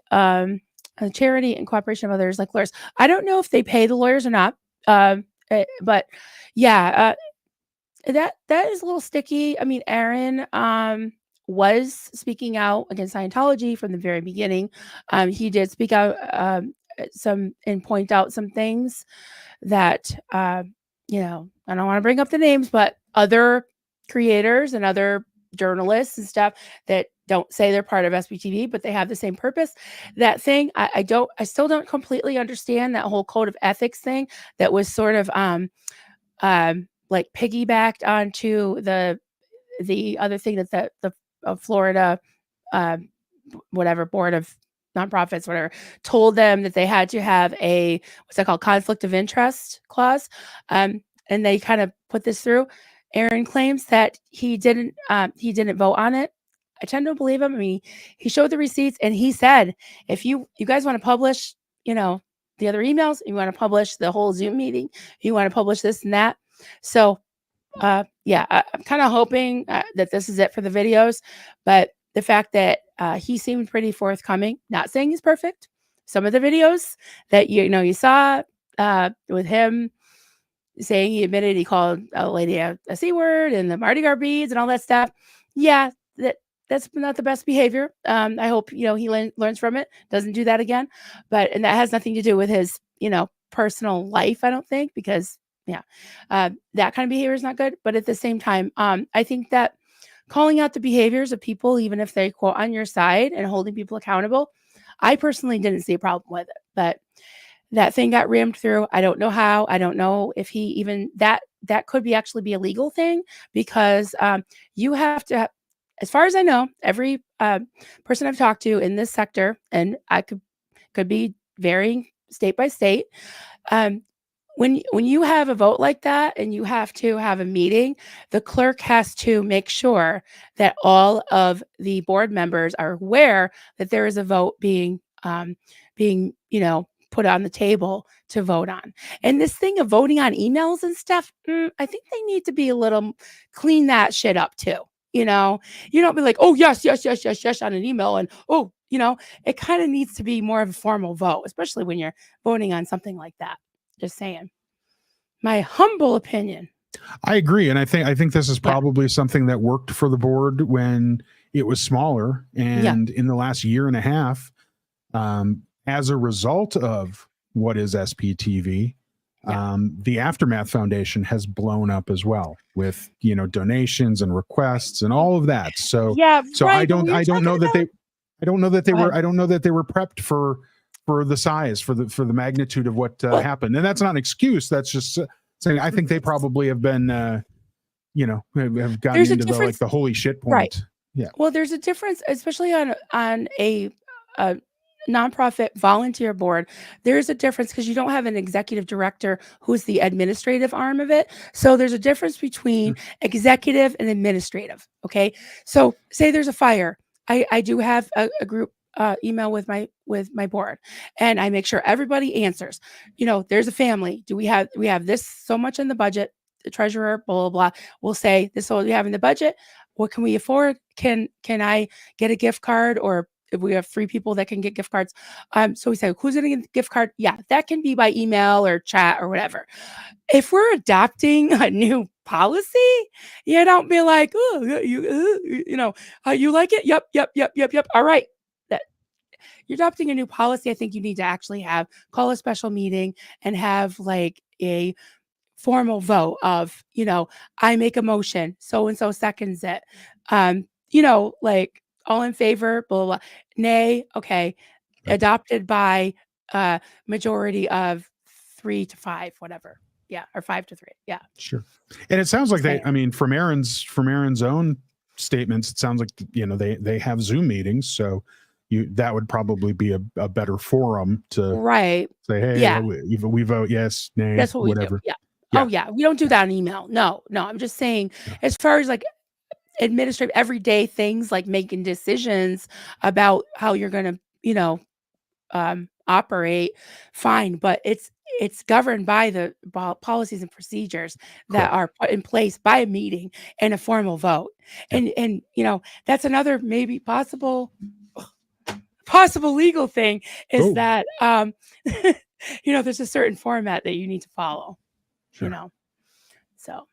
Charity and cooperation of others, like lawyers. I don't know if they pay the lawyers or not. But yeah, that is a little sticky. I mean, Aaron was speaking out against Scientology from the very beginning. He did speak out and point out some things that I don't want to bring up the names, but other creators and other journalists and stuff that don't say they're part of SBTV, but they have the same purpose. That thing, I still don't completely understand that whole code of ethics thing that was sort of like piggybacked onto the other thing that the Florida whatever board of nonprofits, whatever, told them that they had to have a what's that called, conflict of interest clause, and they kind of put this through. Aaron claims that he didn't vote on it. I tend to believe him. I mean, he showed the receipts and he said, if you guys want to publish, the other emails, you want to publish the whole Zoom meeting, you want to publish this and that. So, yeah, I'm kind of hoping that this is it for the videos, but the fact that he seemed pretty forthcoming, not saying he's perfect, some of the videos that you saw with him saying he admitted he called a lady a C word and the Mardi Gras beads and all that stuff. Yeah, that's not the best behavior. I hope he learns from it, doesn't do that again. And that has nothing to do with his personal life, I don't think, because that kind of behavior is not good. But at the same time, I think that calling out the behaviors of people, even if they quote on your side, and holding people accountable, I personally didn't see a problem with it. But that thing got rammed through. I don't know how. I don't know if he even that could be actually be a legal thing, because you have to, as far as I know, every person I've talked to in this sector, and I could be varying state by state. When you have a vote like that and you have to have a meeting, the clerk has to make sure that all of the board members are aware that there is a vote being put on the table to vote on. And this thing of voting on emails and stuff, I think they need to be a little clean that shit up too. You don't be like, oh, yes, yes, yes, yes, yes on an email. And, it kind of needs to be more of a formal vote, especially when you're voting on something like that. Just saying. My humble opinion. I agree. And I think this is probably something that worked for the board when it was smaller. And in the last year and a half, as a result of what is SPTV, the Aftermath Foundation has blown up as well with, donations and requests and all of that. So, I don't know that they were prepped for the size, for the magnitude of what happened. And that's not an excuse. That's just saying, I think they probably have been, have gotten into the holy shit point. Right. Yeah. Well, there's a difference, especially on a nonprofit volunteer board. There's a difference because you don't have an executive director who's the administrative arm of it. So there's a difference between executive and administrative. Okay. So say there's a fire. I do have a group email with my board, and I make sure everybody answers. There's a family. We have this so much in the budget. The treasurer, blah, blah, blah, will say, this is what we have in the budget. What can we afford? Can I get a gift card? Or if we have 3 people that can get gift cards. So we say, who's going to get a gift card? Yeah, that can be by email or chat or whatever. If we're adopting a new policy, you don't be like, oh, you like it? Yep. All right. You're adopting a new policy. I think you need to actually call a special meeting and have like a formal vote of, I make a motion, so-and-so seconds it. Like all in favor, blah, blah, blah. Nay, okay. Right. Adopted by majority of 3 to 5, whatever. Yeah, or 5 to 3. Yeah. Sure. And it sounds like from Aaron's own statements, it sounds like, they have Zoom meetings. So that would probably be a better forum to say, hey, we vote yes, nay, that's what whatever. We do. Yeah. Oh yeah, we don't do that on email. No, I'm just saying, as far as like administrative everyday things, like making decisions about how you're going to, operate, fine. But it's governed by the policies and procedures that are put in place by a meeting and a formal vote. And that's another maybe possible legal thing is that, there's a certain format that you need to follow. Sure. So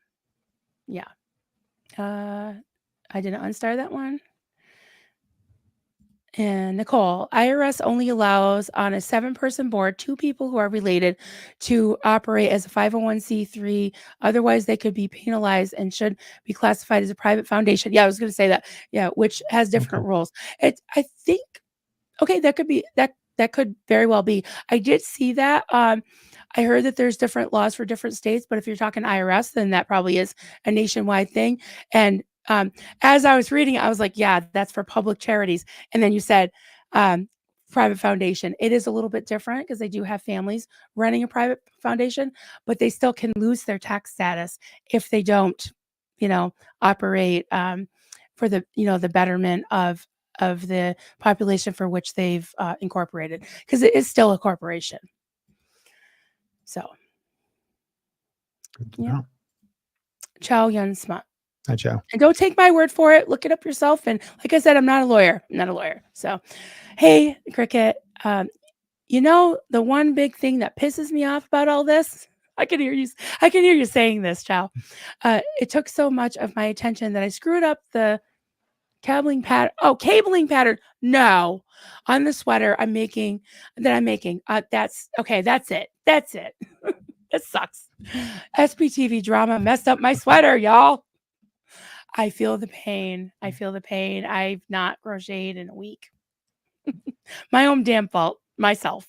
yeah. I didn't unstar that one. And Nicole, IRS only allows on a 7-person board 2 people who are related to operate as a 501c3. Otherwise, they could be penalized and should be classified as a private foundation. Yeah, I was going to say that. Yeah, which has different rules. I think, that could be that could very well be. I did see that. I heard that there's different laws for different states, but if you're talking IRS, then that probably is a nationwide thing. And as I was reading, I was like, yeah, that's for public charities. And then you said private foundation. It is a little bit different because they do have families running a private foundation, but they still can lose their tax status if they don't, operate for the, the betterment of the population for which they've incorporated, because it is still a corporation. So, yeah. Chow Yun Smut. Hi, Chow. And don't take my word for it. Look it up yourself. And like I said, I'm not a lawyer. So, hey, Cricket. the one big thing that pisses me off about all this, I can hear you saying this, Chow. It took so much of my attention that I screwed up the cabling pattern. No, on the sweater I'm making. That's okay. That's it. It sucks. SPTV drama messed up my sweater, y'all. I feel the pain. I've not crocheted in a week. My own damn fault. Myself.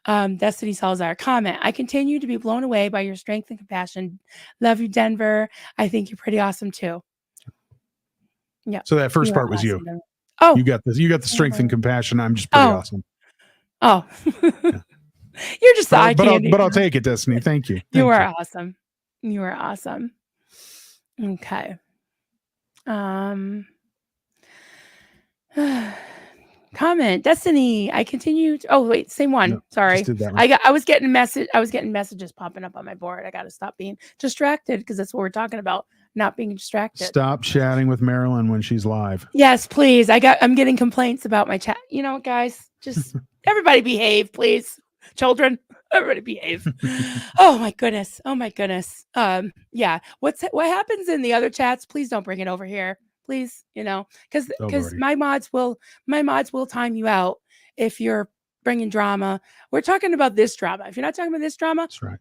Destiny Salazar comment. I continue to be blown away by your strength and compassion. Love you, Denver. I think you're pretty awesome too. Yeah. So that first part was awesome, you. Denver. Oh, you got this. You got the strength and compassion. I'm just pretty awesome. Oh, you're just eye candy. But I'll take it, Destiny. Thank you. You are awesome. You are awesome. Okay. Comment, Destiny. I continue to, oh wait, same one. No, sorry. I was getting messages popping up on my board. I got to stop being distracted because that's what we're talking about. Not being distracted. Stop chatting with Marilyn when she's live. Yes, please. I'm getting complaints about my chat. Guys, just everybody behave, please. Children, everybody behave. Oh my goodness. Yeah. What happens in the other chats? Please don't bring it over here. Please, because my mods will time you out if you're bringing drama. We're talking about this drama. If you're not talking about this drama, that's right.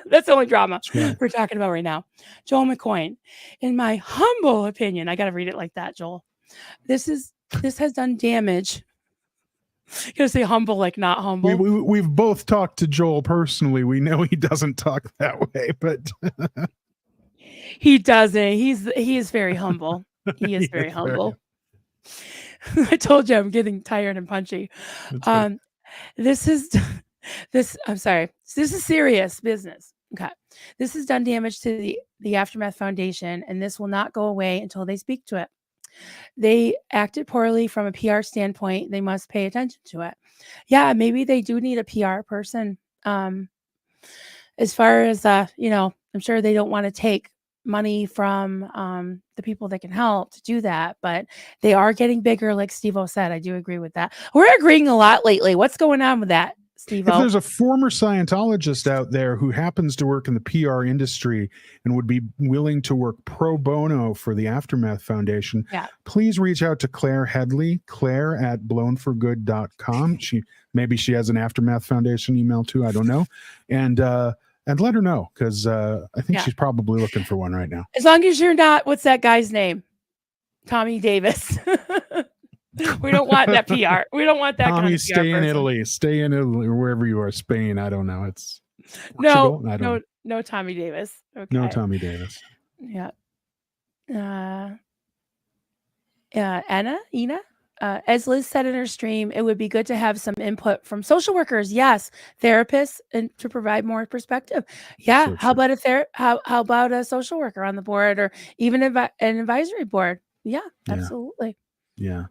That's the only drama we're talking about right now. Joel McCoy, in my humble opinion, I got to read it like that, Joel. This has done damage. You gotta say humble, like not humble. We've both talked to Joel personally. We know he doesn't talk that way, but he doesn't. He is very humble. He is very humble. I told you I'm getting tired and punchy. This is serious business. Okay. This has done damage to the Aftermath Foundation, and this will not go away until they speak to it. They acted poorly from a PR standpoint. They must pay attention to it. Yeah, maybe they do need a PR person. As far as, I'm sure they don't want to take money from the people that can help to do that, but they are getting bigger, like Steveo said. I do agree with that. We're agreeing a lot lately. What's going on with that, Steveo? If there's a former Scientologist out there who happens to work in the PR industry and would be willing to work pro bono for the Aftermath Foundation, please reach out to Claire Headley, claire@blownforgood.com. Maybe she has an Aftermath Foundation email too. I don't know. And let her know, because I think she's probably looking for one right now. As long as you're not, what's that guy's name? Tommy Davis. We don't want that PR. We don't want that Tommy, kind of PR stay person. in Italy. Stay in Italy or wherever you are. Spain. I don't know. It's Portugal? No Tommy Davis. Okay. No Tommy Davis. Yeah. Ina? As Liz said in her stream, it would be good to have some input from social workers, yes, therapists, and to provide more perspective. Yeah, how about how about a social worker on the board, or even an advisory board? Yeah, absolutely. Yeah.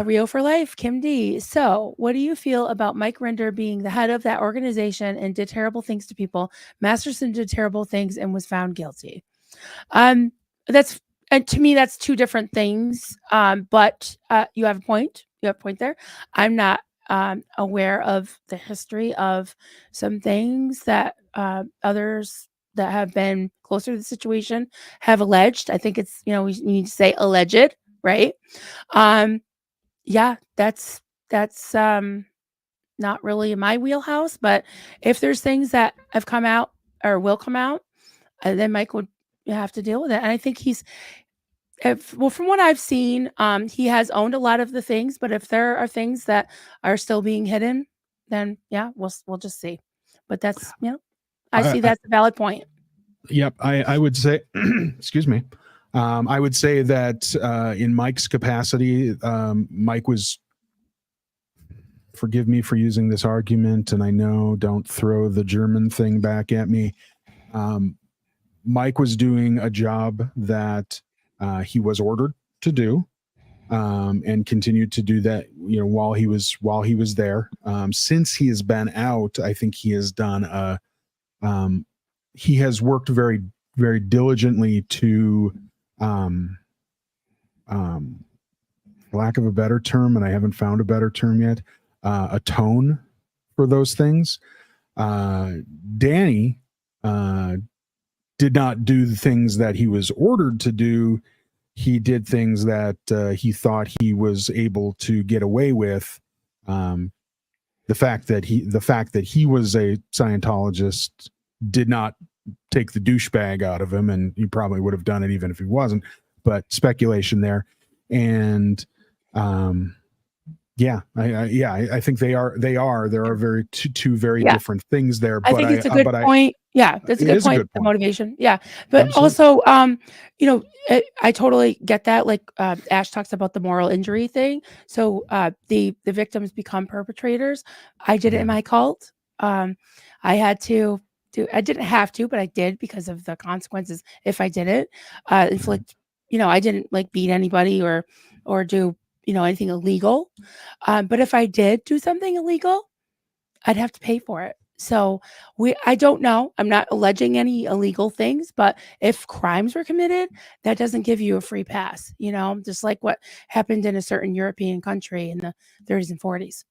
Rio for Life, Kim D. So, what do you feel about Mike Rinder being the head of that organization and did terrible things to people? Masterson did terrible things and was found guilty. And to me, that's two different things. But you have a point. You have a point there. I'm not aware of the history of some things that others that have been closer to the situation have alleged. I think it's, we need to say alleged, right? Yeah, that's not really in my wheelhouse. But if there's things that have come out or will come out, then Mike would have to deal with it. And I think from what I've seen, he has owned a lot of the things, but if there are things that are still being hidden, then we'll just see. But that's, I see that's a valid point. Yep. I would say, excuse me. I would say that in Mike's capacity, Mike was, forgive me for using this argument, and I know, don't throw the German thing back at me. Mike was doing a job that he was ordered to do, and continued to do that, while he was there. Since he has been out, I think he has done he has worked very, very diligently to lack of a better term, and I haven't found a better term yet, atone for those things. Danny did not do the things that he was ordered to do. He did things that he thought he was able to get away with. The fact that he was a Scientologist did not take the douchebag out of him, and he probably would have done it even if he wasn't. But speculation there, and I think they are. There are two very different things there. I think it's a good point. Yeah, that's a good point. The motivation. Yeah, but also, I totally get that. Like Ash talks about the moral injury thing. So the victims become perpetrators. I did it in my cult. I had to do. I didn't have to, but I did because of the consequences. If I did it, inflict. I didn't like beat anybody or do anything illegal. But if I did do something illegal, I'd have to pay for it. So I don't know. I'm not alleging any illegal things, but if crimes were committed, that doesn't give you a free pass, just like what happened in a certain European country in the 30s and 40s,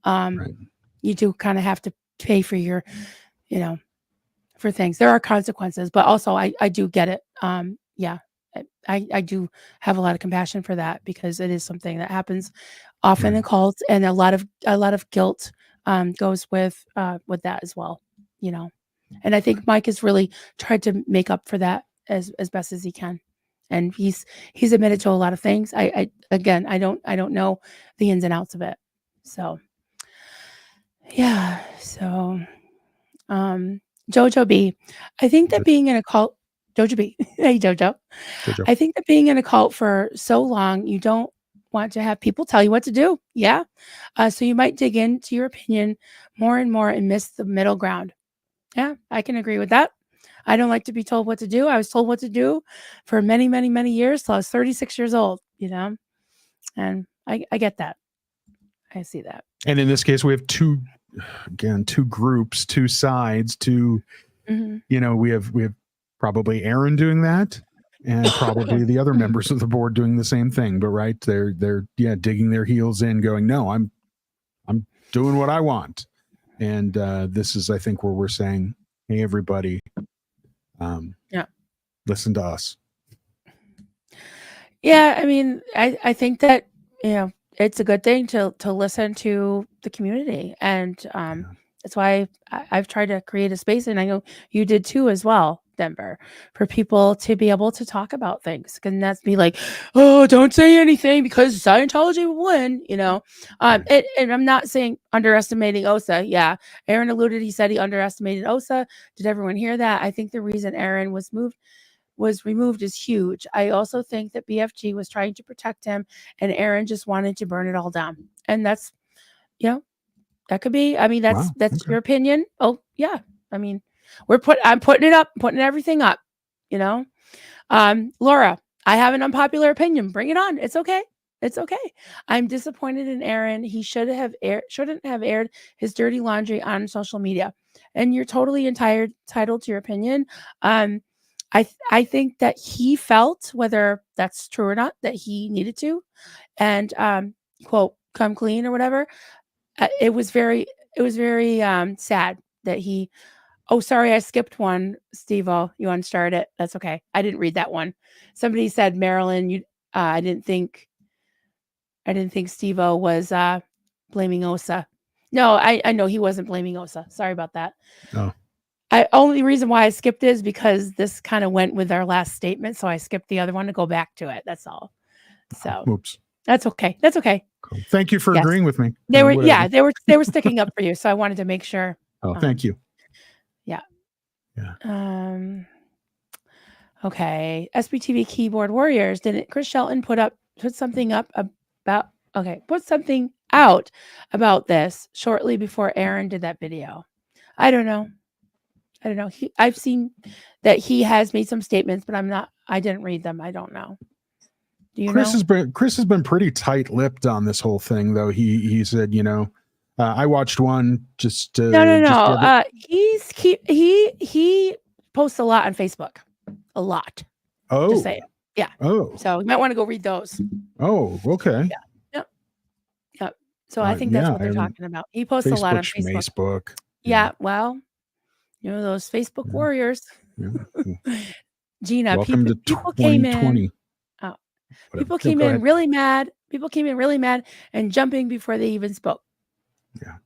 right. You do kind of have to pay for your, for things. There are consequences, but also I do get it. I do have a lot of compassion for that because it is something that happens often in cults, and a lot of guilt goes with that as well, And I think Mike has really tried to make up for that as best as he can, and he's admitted to a lot of things. I don't know the ins and outs of it, so yeah. So, Jojo B, I think that being in a cult. Jojo B. Hey, Jojo. I think that being in a cult for so long, you don't want to have people tell you what to do. Yeah. So you might dig into your opinion more and more and miss the middle ground. Yeah, I can agree with that. I don't like to be told what to do. I was told what to do for many, many, many years till I was 36 years old, and I get that. I see that. And in this case, we have two groups, two sides, we have probably Aaron doing that, and probably the other members of the board doing the same thing. But right, they're digging their heels in, going, no, I'm doing what I want. And this is, I think, where we're saying, hey, everybody, listen to us. Yeah, I mean, I think that it's a good thing to listen to the community, and that's why I've tried to create a space, and I know you did too as well, Denver, for people to be able to talk about things. And that's be like, oh, don't say anything because Scientology will win, and I'm not saying underestimating OSA. Yeah, Aaron alluded, he said he underestimated OSA. Did everyone hear that? I think the reason Aaron was removed is huge. I also think that BFG was trying to protect him, and Aaron just wanted to burn it all down. And that's, that could be. I mean, that's okay. Your opinion. Oh yeah. I mean, I'm putting it up, putting everything up. Laura, I have an unpopular opinion. Bring it on. It's okay. It's okay. I'm disappointed in Aaron. He shouldn't have aired his dirty laundry on social media. And you're totally entitled to your opinion. I think that he felt, whether that's true or not, that he needed to, and quote, come clean or whatever. It was very sad that he. Oh, sorry, I skipped one. Steveo, you unstarred it. That's okay. I didn't read that one. Somebody said, Marilyn, I didn't think Steveo was blaming OSA. No, I know he wasn't blaming OSA. Sorry about that. No. Only reason why I skipped is because this kind of went with our last statement, so I skipped the other one to go back to it. That's all. So, oops. That's okay. That's okay. Cool. Thank you for agreeing with me. They were sticking up for you, so I wanted to make sure. Oh, thank you. Yeah. Yeah. Okay. SBTV keyboard warriors. Didn't Chris Shelton put something out about this shortly before Aaron did that video? I don't know. I've seen that he has made some statements, but I didn't read them. I don't know. Do you know? Chris has been pretty tight-lipped on this whole thing, though. He said, I watched one just no. He posts a lot on Facebook. A lot. Oh. Just say it. Yeah. Oh. So you might want to go read those. Oh, okay. Yeah. Yep. Yep. So I think that's what they're talking about. He posts a lot on Facebook. Yeah. Well, those Facebook warriors. Yeah. Gina, Welcome to people came in. 2020. Oh, people came in really mad. People came in really mad and jumping before they even spoke. Yeah.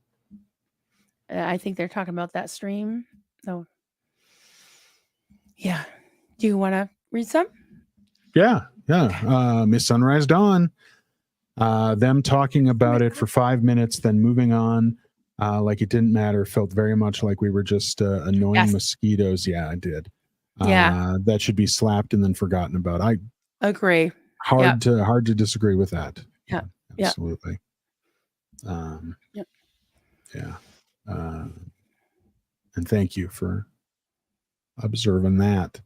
I think they're talking about that stream. So, yeah. Do you want to read some? Yeah. Miss Sunrise Dawn. Them talking about it for 5 minutes, then moving on like it didn't matter. Felt very much like we were just annoying mosquitoes. Yeah, I did. That should be slapped and then forgotten about. I agree. Hard to disagree with that. Yeah. Absolutely. Yep. Yeah. And thank you for observing that.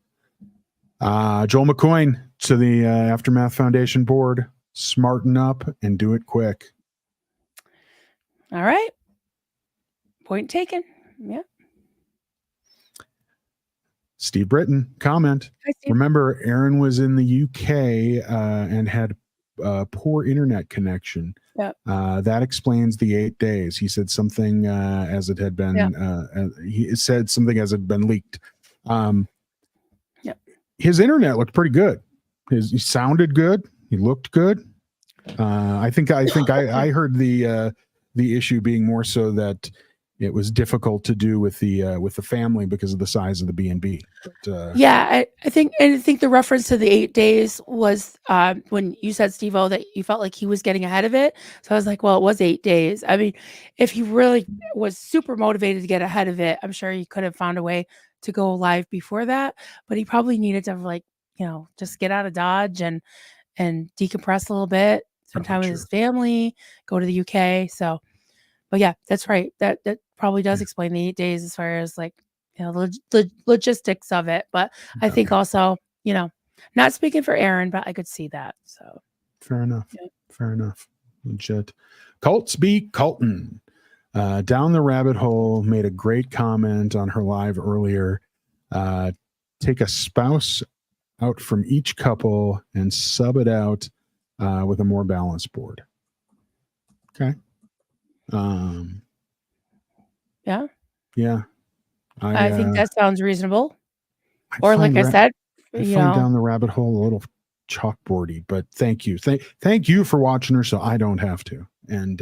Joel McCoyne to the Aftermath Foundation board. Smarten up and do it quick. All right. Point taken. Yeah. Steve Britton, comment. Hi, Steve. Remember, Aaron was in the UK and had poor internet connection. Yep. That explains the 8 days. He said something as it had been. He said something as it had been leaked. His internet looked pretty good. He sounded good. He looked good. I think I heard the issue being more so that it was difficult to do with the family because of the size of the B&B. I think the reference to the 8 days was when you said, Steve-O, that you felt like he was getting ahead of it. So I was like, well, it was 8 days. I mean, if he really was super motivated to get ahead of it, I'm sure he could have found a way to go live before that. But he probably needed to just get out of Dodge and decompress a little bit, spend time with his family, go to the UK. So, but yeah, that's right. That probably does explain the 8 days as far as the logistics of it. But I think also, not speaking for Aaron, but I could see that. So fair enough. Yeah. Fair enough. Legit. Colts beat Colton. Down the rabbit hole made a great comment on her live earlier. Take a spouse out from each couple and sub it out with a more balanced board. Okay. Yeah. I think that sounds reasonable. Or like I said, I find down the rabbit hole a little chalkboardy, but thank you. Thank you for watching her so I don't have to. And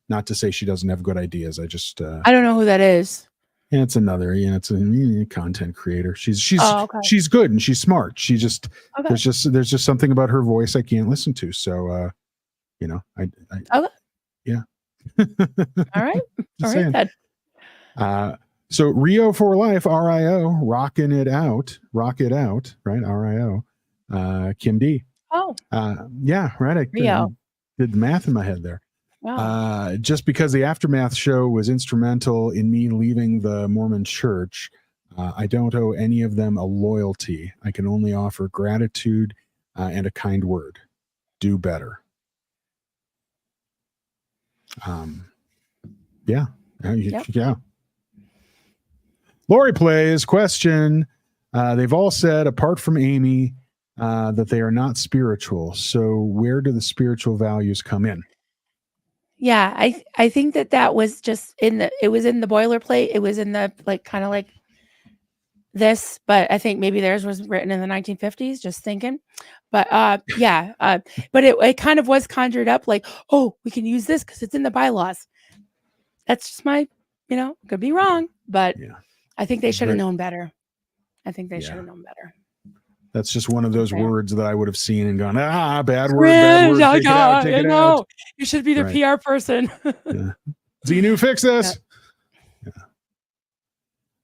not to say she doesn't have good ideas. I just I don't know who that is. Yeah, it's another. It's a content creator. She's good and she's smart. She just there's just something about her voice I can't listen to. So yeah. All right. All right then. So Rio for Life, RIO, rocking it out, rock it out, right? RIO. Kim D. Oh. Yeah, right. I did the math in my head there. Wow. Just because the Aftermath show was instrumental in me leaving the Mormon church, I don't owe any of them a loyalty. I can only offer gratitude and a kind word. Do better. Yeah. Lori plays question. They've all said, apart from Amy, that they are not spiritual. So where do the spiritual values come in? Yeah, I think that was just it was in the boilerplate. It was in the kind of like this, but I think maybe theirs was written in the 1950s, just thinking. But but it kind of was conjured up like, oh, we can use this because it's in the bylaws. That's just my, could be wrong, but I think they should have known better. I think they should have known better. That's just one of those words that I would have seen and gone, bad word. Take it out. You should be their PR person. XENU, fix this.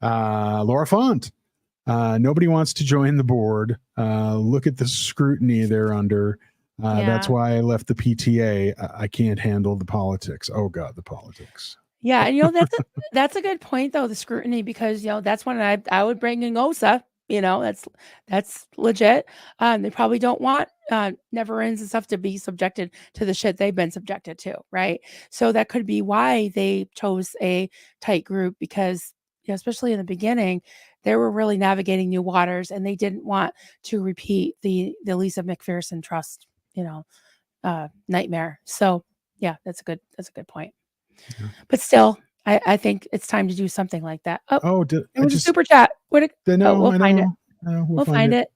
Laura Font. Nobody wants to join the board. Look at the scrutiny they're under. That's why I left the PTA. I can't handle the politics. Oh God, the politics. Yeah, and that's a good point though, the scrutiny, because that's when I would bring in OSA. That's legit. They probably don't want never ends and stuff to be subjected to the shit they've been subjected to, right? So that could be why they chose a tight group, because especially in the beginning, they were really navigating new waters, and they didn't want to repeat the Lisa McPherson Trust, nightmare. So yeah, that's a good point. Yeah. But still, I think it's time to do something like that. Oh, it was a super chat. We'll find it. We'll find it.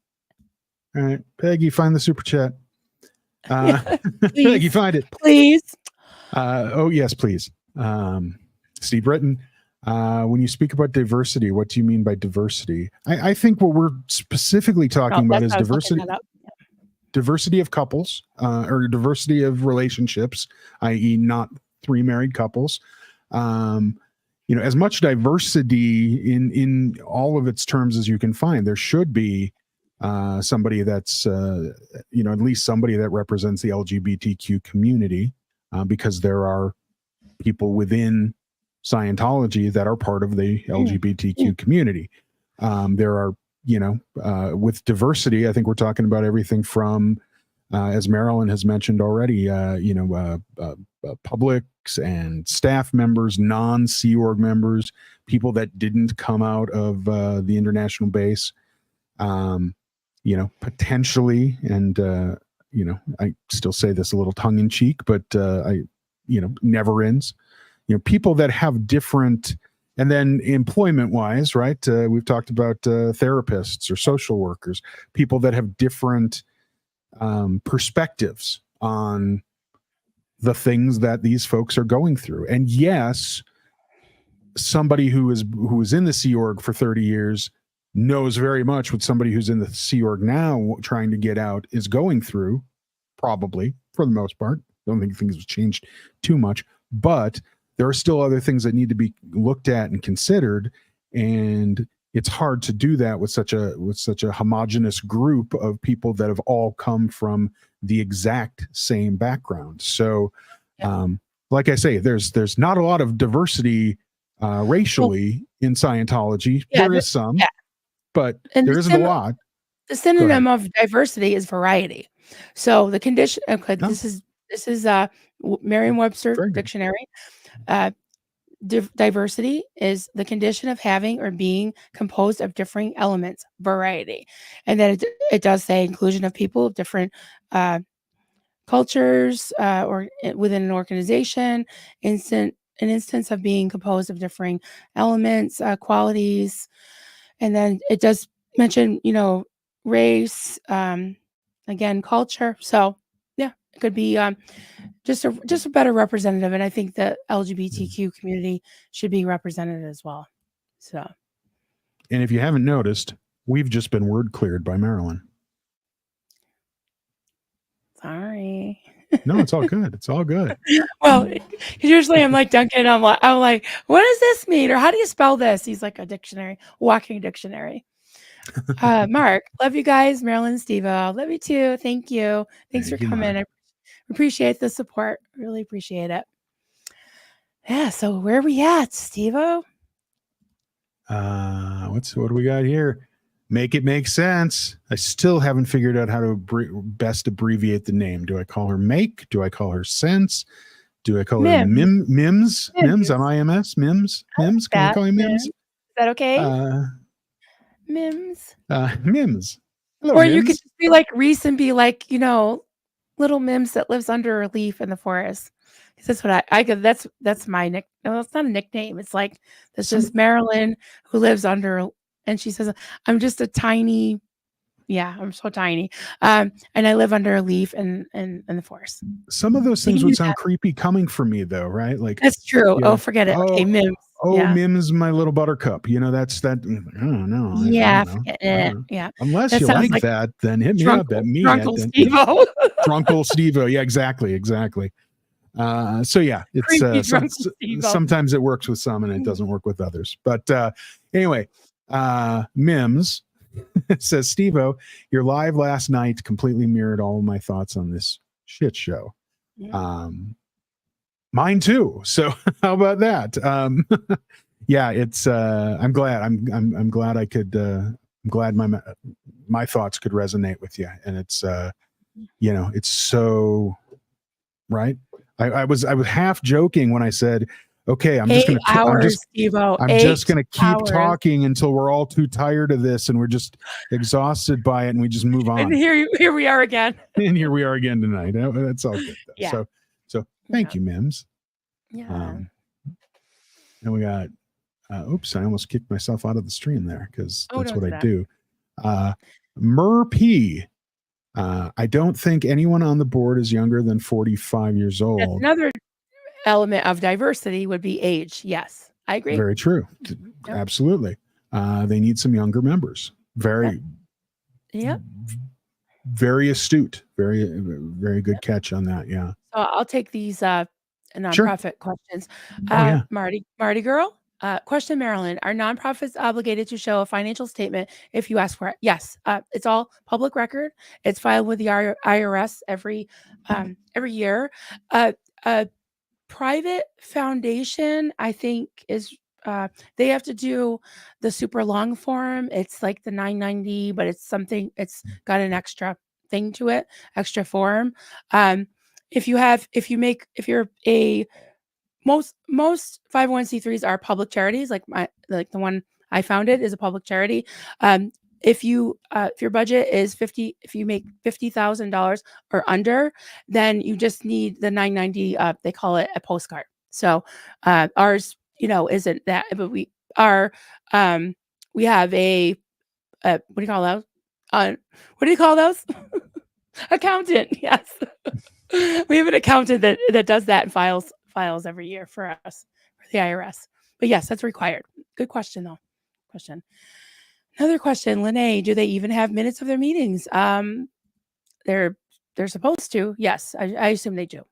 All right, Peggy, find the super chat. Please, Peggy, find it, please. Oh yes, please. Steve Britton, when you speak about diversity, what do you mean by diversity? I think what we're specifically talking about is diversity of couples, or diversity of relationships, i.e. not 3 married couples. As much diversity in all of its terms as you can find. There should be somebody that's, at least somebody that represents the LGBTQ community, because there are people within Scientology that are part of the LGBTQ community. There are, with diversity, I think we're talking about everything from, as Marilyn has mentioned already, publics and staff members, non-Sea Org members, people that didn't come out of the international base, potentially, and, I still say this a little tongue in cheek, but never ends, people that have different, and then employment wise, right? We've talked about therapists or social workers, people that have different perspectives on the things that these folks are going through. And yes, somebody who is in the Sea Org for 30 years knows very much what somebody who's in the Sea Org now trying to get out is going through, probably, for the most part. I don't think things have changed too much, but there are still other things that need to be looked at and considered, and it's hard to do that with such a homogenous group of people that have all come from the exact same background. So, like I say, there's not a lot of diversity racially in Scientology. There is some, but there isn't a lot. The synonym of diversity is variety. So the condition. Okay, this is Merriam-Webster dictionary. Diversity is the condition of having or being composed of differing elements, variety. And then it does say inclusion of people of different cultures or within an organization, an instance of being composed of differing elements, qualities. And then it does mention, race, again, culture. So yeah, it could be just a better representative. And I think the LGBTQ community should be represented as well. So, and if you haven't noticed, we've just been word cleared by Marilyn. Sorry. No, it's all good. It's all good. Well, usually I'm like Duncan. I'm like, what does this mean? Or how do you spell this? He's like a dictionary, walking dictionary. Mark, love you guys. Marilyn and Steveo, love you too. Thank you. Thanks for coming. Mark. I appreciate the support. Really appreciate it. Yeah. So where are we at, Steveo? What do we got here? Make it make sense. I still haven't figured out how to best abbreviate the name. Do I call her Make? Do I call her Sense? Do I call her Mims? Mims? M-I-M-S? Mims? Mims? Can I call you Mims? Is that okay? Mims. Mims. Hello, or Mims. You could just be like Reese and be like, little Mims that lives under a leaf in the forest. That's what I could. That's my nick. No, it's not a nickname. It's like this is Marilyn who lives under, and she says, "I'm just a tiny, I'm so tiny, and I live under a leaf in the forest." Some of those things would sound creepy coming from me, though, right? Like that's true. Oh, forget it. Okay, Mims. Mims, my little buttercup. That's that. I don't know. Yeah, forget it. Yeah. Unless that you like that, then hit me up at me. Drunkle Steveo. Drunkle Steveo. Yeah, exactly. So yeah, it's sometimes it works with some and it doesn't work with others. But anyway, Mims says, Steveo, your live last night completely mirrored all of my thoughts on this shit show. Yeah. Mine too. So how about that? Yeah, it's I'm glad. I'm glad I could I'm glad my thoughts could resonate with you. And it's it's so right. I was half joking when I said Okay, I'm 8 just gonna hours, Steve-O. I'm 8 just gonna keep hours. talking until we're all too tired of this and we're just exhausted by it and we just move on. And here we are again. And here we are again tonight. That's all good though. Yeah. So thank you, Mims. Yeah. And we got oops, I almost kicked myself out of the stream there because that's what I do. Mer P. I don't think anyone on the board is younger than 45 years old. That's another element of diversity would be age. Yes, I agree. Very true. Yep. Absolutely. They need some younger members. Very astute. Very good catch on that. Yeah. So I'll take these nonprofit questions. Marty Girl. Question, Marilyn. Are nonprofits obligated to show a financial statement if you ask for it? Yes. It's all public record. It's filed with the IRS every year. Private foundation, I think, is they have to do the super long form. It's like the 990, but it's something. It's got an extra thing to it, extra form. If you're a most 501c3s are public charities, like the one I founded is a public charity. If your budget is if you make $50,000 or under, then you just need the 990. They call it a postcard. So ours, isn't that, but we have a what do you call those? What do you call those? Accountant. Yes. We have an accountant that does that and files every year for us, for the IRS. But yes, that's required. Good question though. Another question, Lene, do they even have minutes of their meetings? They're supposed to. Yes, I assume they do.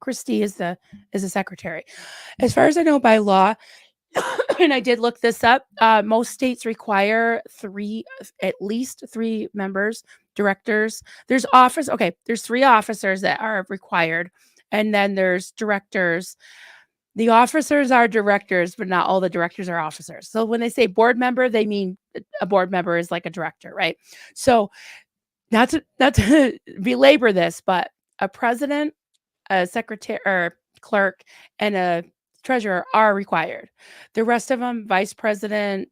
Christy is the secretary. As far as I know by law, and I did look this up, most states require at least three members, directors. There's 3 officers that are required, and then there's directors. The officers are directors, but not all the directors are officers. So when they say board member, they mean a board member is like a director, right? So not to belabor this, but a president, a secretary or clerk, and a treasurer are required. The rest of them, vice president,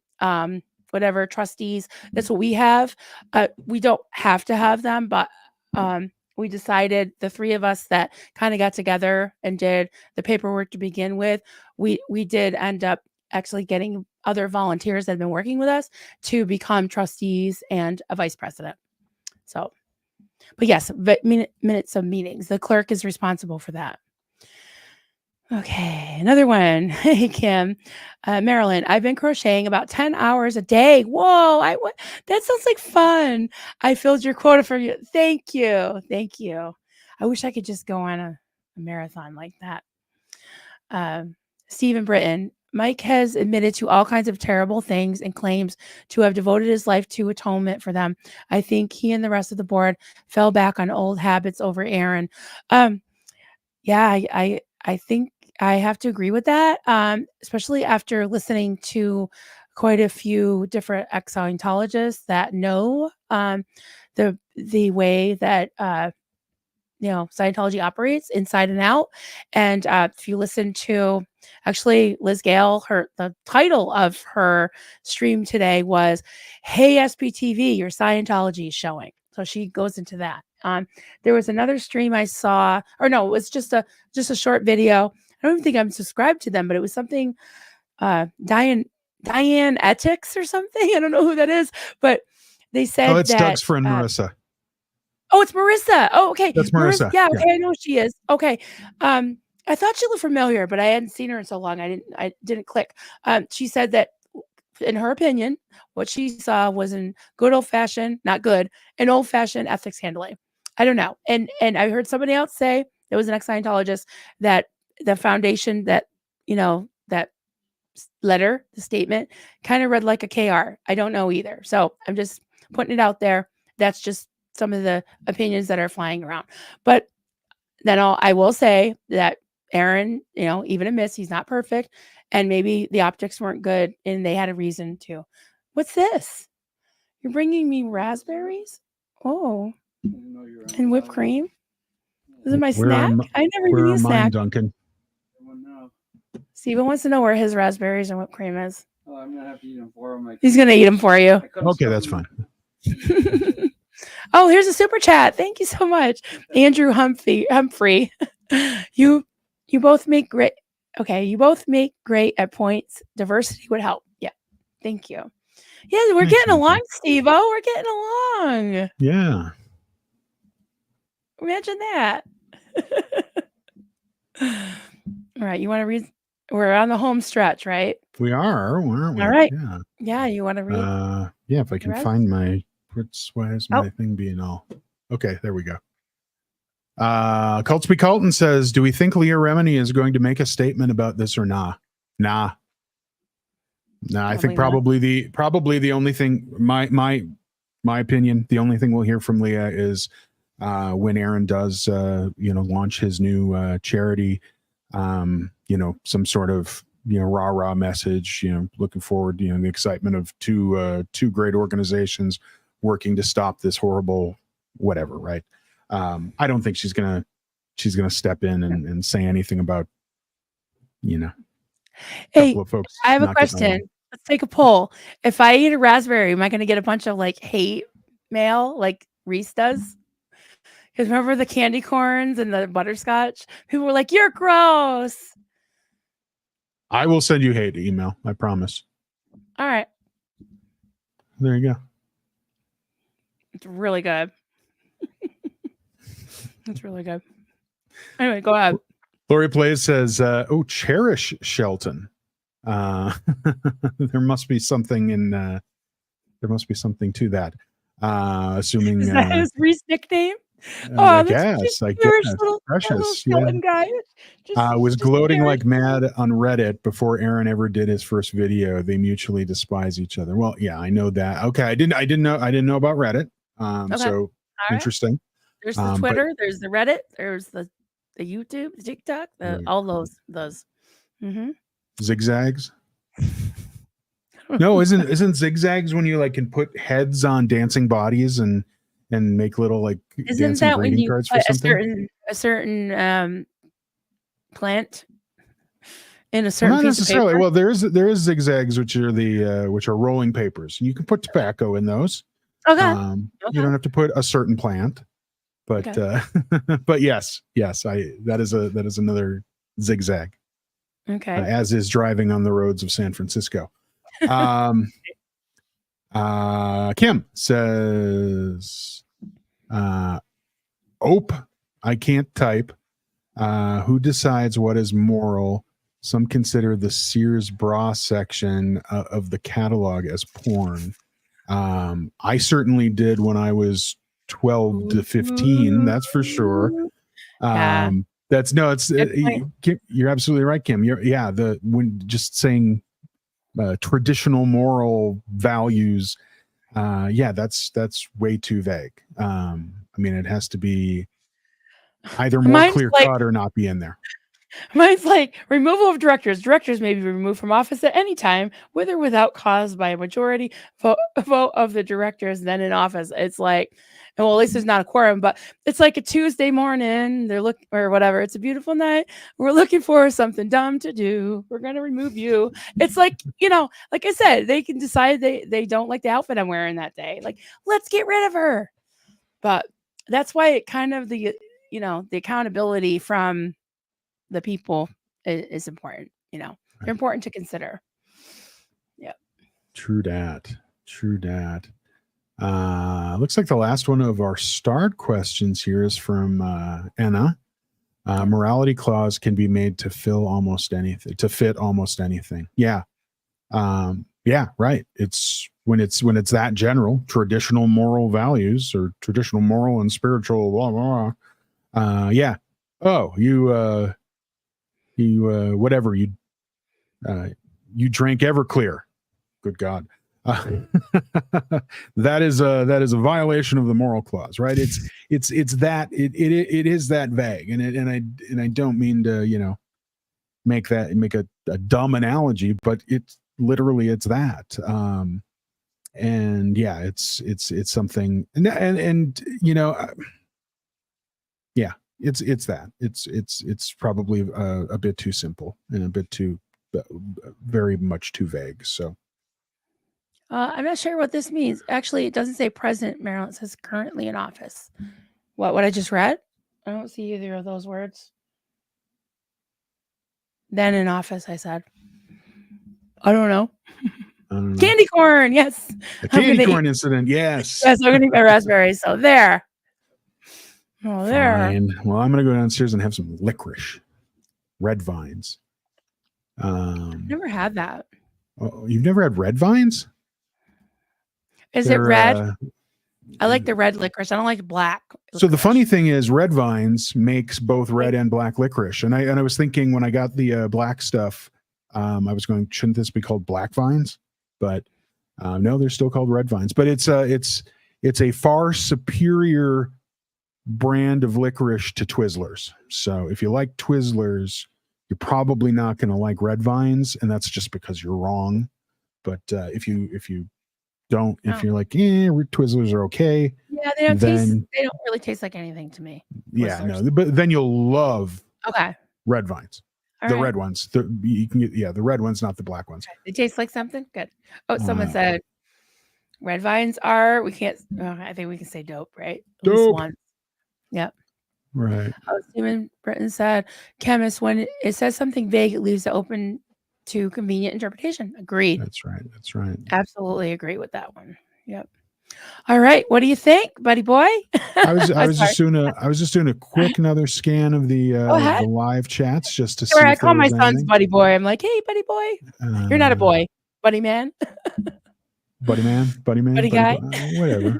whatever, trustees, that's what we have. We don't have to have them, but we decided, the 3 of us that kind of got together and did the paperwork to begin with, we did end up actually getting other volunteers that have been working with us to become trustees and a vice president. So, but yes, minutes of meetings. The clerk is responsible for that. Okay, another one. Hey, Kim. Marilyn, I've been crocheting about 10 hours a day. Whoa, that sounds like fun. I filled your quota for you. Thank you. Thank you. I wish I could just go on a marathon like that. Stephen Britton. Mike has admitted to all kinds of terrible things and claims to have devoted his life to atonement for them. I think he and the rest of the board fell back on old habits over Aaron. Yeah, I think I have to agree with that, especially after listening to quite a few different ex-Scientologists that know the way that Scientology operates inside and out. And if you listen to, actually, Liz Gale, the title of her stream today was, "Hey SPTV, your Scientology is showing." So she goes into that. There was another stream I saw, or no, it was just a short video. I don't even think I'm subscribed to them, but it was something Diane Ethics or something. I don't know who that is, but they said it's that Doug's friend Marissa. Oh, it's Marissa. Oh, okay. That's Marissa. Yeah, okay, I know who she is. Okay. I thought she looked familiar, but I hadn't seen her in so long. I didn't click. She said that, in her opinion, what she saw was an old-fashioned ethics handling. I don't know. And I heard somebody else say, there was an ex-Scientologist, that the foundation, that that letter, the statement, kind of read like a KR. I don't know either. So I'm just putting it out there. That's just some of the opinions that are flying around. But then I will say that Aaron, even admits he's not perfect, and maybe the optics weren't good and they had a reason to. What's this? You're bringing me raspberries? Oh, and whipped cream? Is it my snack? I never even eat a snack. Duncan? Steven wants to know where his raspberries and whipped cream is. Oh, I'm gonna have to eat them for him. He's gonna eat them for you. Okay, that's fine. Oh, here's a super chat. Thank you so much, Andrew Humphrey. You both make great. Okay, you both make great at points. Diversity would help. Yeah, thank you. Yeah, we're getting along, Steve-O. We're getting along. Yeah. Imagine that. All right, you want to read? We're on the home stretch, right? We are, aren't we? All right. Yeah. Yeah, you want to read? Yeah, if I can find my. Why is my thing being all? Okay, there we go. Cultsby Colton says, "Do we think Leah Remini is going to make a statement about this or nah? Nah. I think probably the only thing my opinion, the only thing we'll hear from Leah is when Aaron does launch his new charity, some sort of rah message, looking forward, the excitement of two great organizations working to stop this horrible whatever, right? I don't think she's gonna step in and say anything about Hey, couple of folks. I have a question. Let's take a poll. If I eat a raspberry, am I going to get a bunch of hate mail like Reese does? Because remember the candy corns and the butterscotch? People were like, "You're gross." I will send you hate email. I promise. All right. There you go. It's really good. It's really good. Anyway, go ahead. Lori Plays says, cherish Shelton. There must be something to that. Assuming is that his Reese nickname? I guess. Precious. Shelton guy. Was gloating like mad on Reddit before Aaron ever did his first video. They mutually despise each other. Well, yeah, I know that. Okay, I didn't know about Reddit. So interesting. There's the Twitter, there's the Reddit, there's the YouTube, the TikTok, all those. Mm-hmm. Zigzags. No, isn't zigzags when you can put heads on dancing bodies and make little isn't dancing that when you cards put for something? a certain plant in a certain not piece necessarily. Of paper? Well, there is zigzags which are rolling papers. You can put tobacco in those. Okay. You don't have to put a certain plant. But but yes, that is another zigzag. Okay. As is driving on the roads of San Francisco. Kim says, "Ope, I can't type. Who decides what is moral? Some consider the Sears bra section of the catalog as porn. I certainly did when I was 12 to 15, that's for sure. You're absolutely right, Kim. When just saying traditional moral values, that's way too vague. It has to be either more clear cut or not be in there. Mine's removal of directors. Directors may be removed from office at any time, with or without cause by a majority vote of the directors then in office. It's at least there's not a quorum, but it's a Tuesday morning. They're looking or whatever. It's a beautiful night. We're looking for something dumb to do. We're going to remove you. It's like I said, they can decide they don't like the outfit I'm wearing that day. Let's get rid of her. But that's why it kind of the accountability from the people is important. They're important to consider. Yeah. True dat. Looks like the last one of our start questions here is from Anna. Morality clause can be made to fit almost anything. Yeah. Right. It's when it's that general, traditional moral values or traditional moral and spiritual blah blah. Yeah. Oh, you whatever you drank Everclear. Good God. That is a violation of the moral clause, right? It is that vague, and I don't mean to make a dumb analogy, but it's literally that. And yeah, it's something, and it's that. It's probably a bit too simple and a bit too very much too vague. So I'm not sure what this means. Actually, it doesn't say present, Marilyn. It says currently in office. What I just read? I don't see either of those words. Then in office, I said. I don't know. Candy corn, yes. The candy corn incident, yes. Yes, I'm gonna eat my raspberries. So there. Oh, there. Fine. Well, I'm gonna go downstairs and have some licorice, red vines. Never had that. Oh, you've never had red vines? Is it red? I like the red licorice. I don't like black licorice. So the funny thing is, red vines makes both red and black licorice. And I was thinking when I got the black stuff, I was going, shouldn't this be called black vines? But no, they're still called red vines. But it's a far superior brand of licorice to Twizzlers. So if you like Twizzlers, you're probably not going to like red vines, and that's just because you're wrong. But if you don't, if you're like, Twizzlers are okay. Yeah, they don't really taste like anything to me. Yeah, no, but then you'll love red vines. Red ones. You can get the red ones, not the black ones. They taste like something good. Oh, someone said red vines are. We can't. I think we can say dope, right? At least once. Yep. Right. Stephen Britton said, chemist, when it says something vague, it leaves it open to convenient interpretation. Agreed. That's right. That's right. Absolutely agree with that one. Yep. All right. What do you think, buddy boy? I was just doing a quick another scan of the live chats just to see. I call my son's buddy boy. I'm like, hey, buddy boy. You're not a boy, buddy man. buddy man, buddy guy.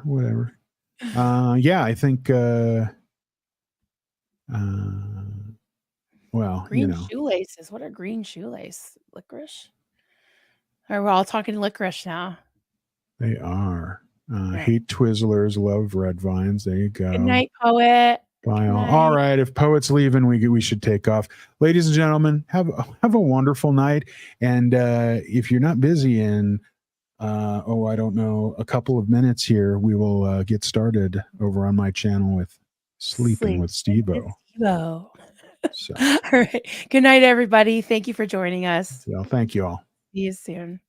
Whatever. Yeah, I think. Well, green shoelaces. What are green shoelace? Licorice? All right, we're all talking licorice now. They are. Hate Twizzlers, love red vines. There you go. Good night, poet. Bye all. All right, if poet's leaving, we should take off. Ladies and gentlemen, have a wonderful night. And if you're not busy in I don't know, a couple of minutes here, we will get started over on my channel with Sleeping with Steveo. So. All right. Good night, everybody. Thank you for joining us. Well, thank you all. See you soon.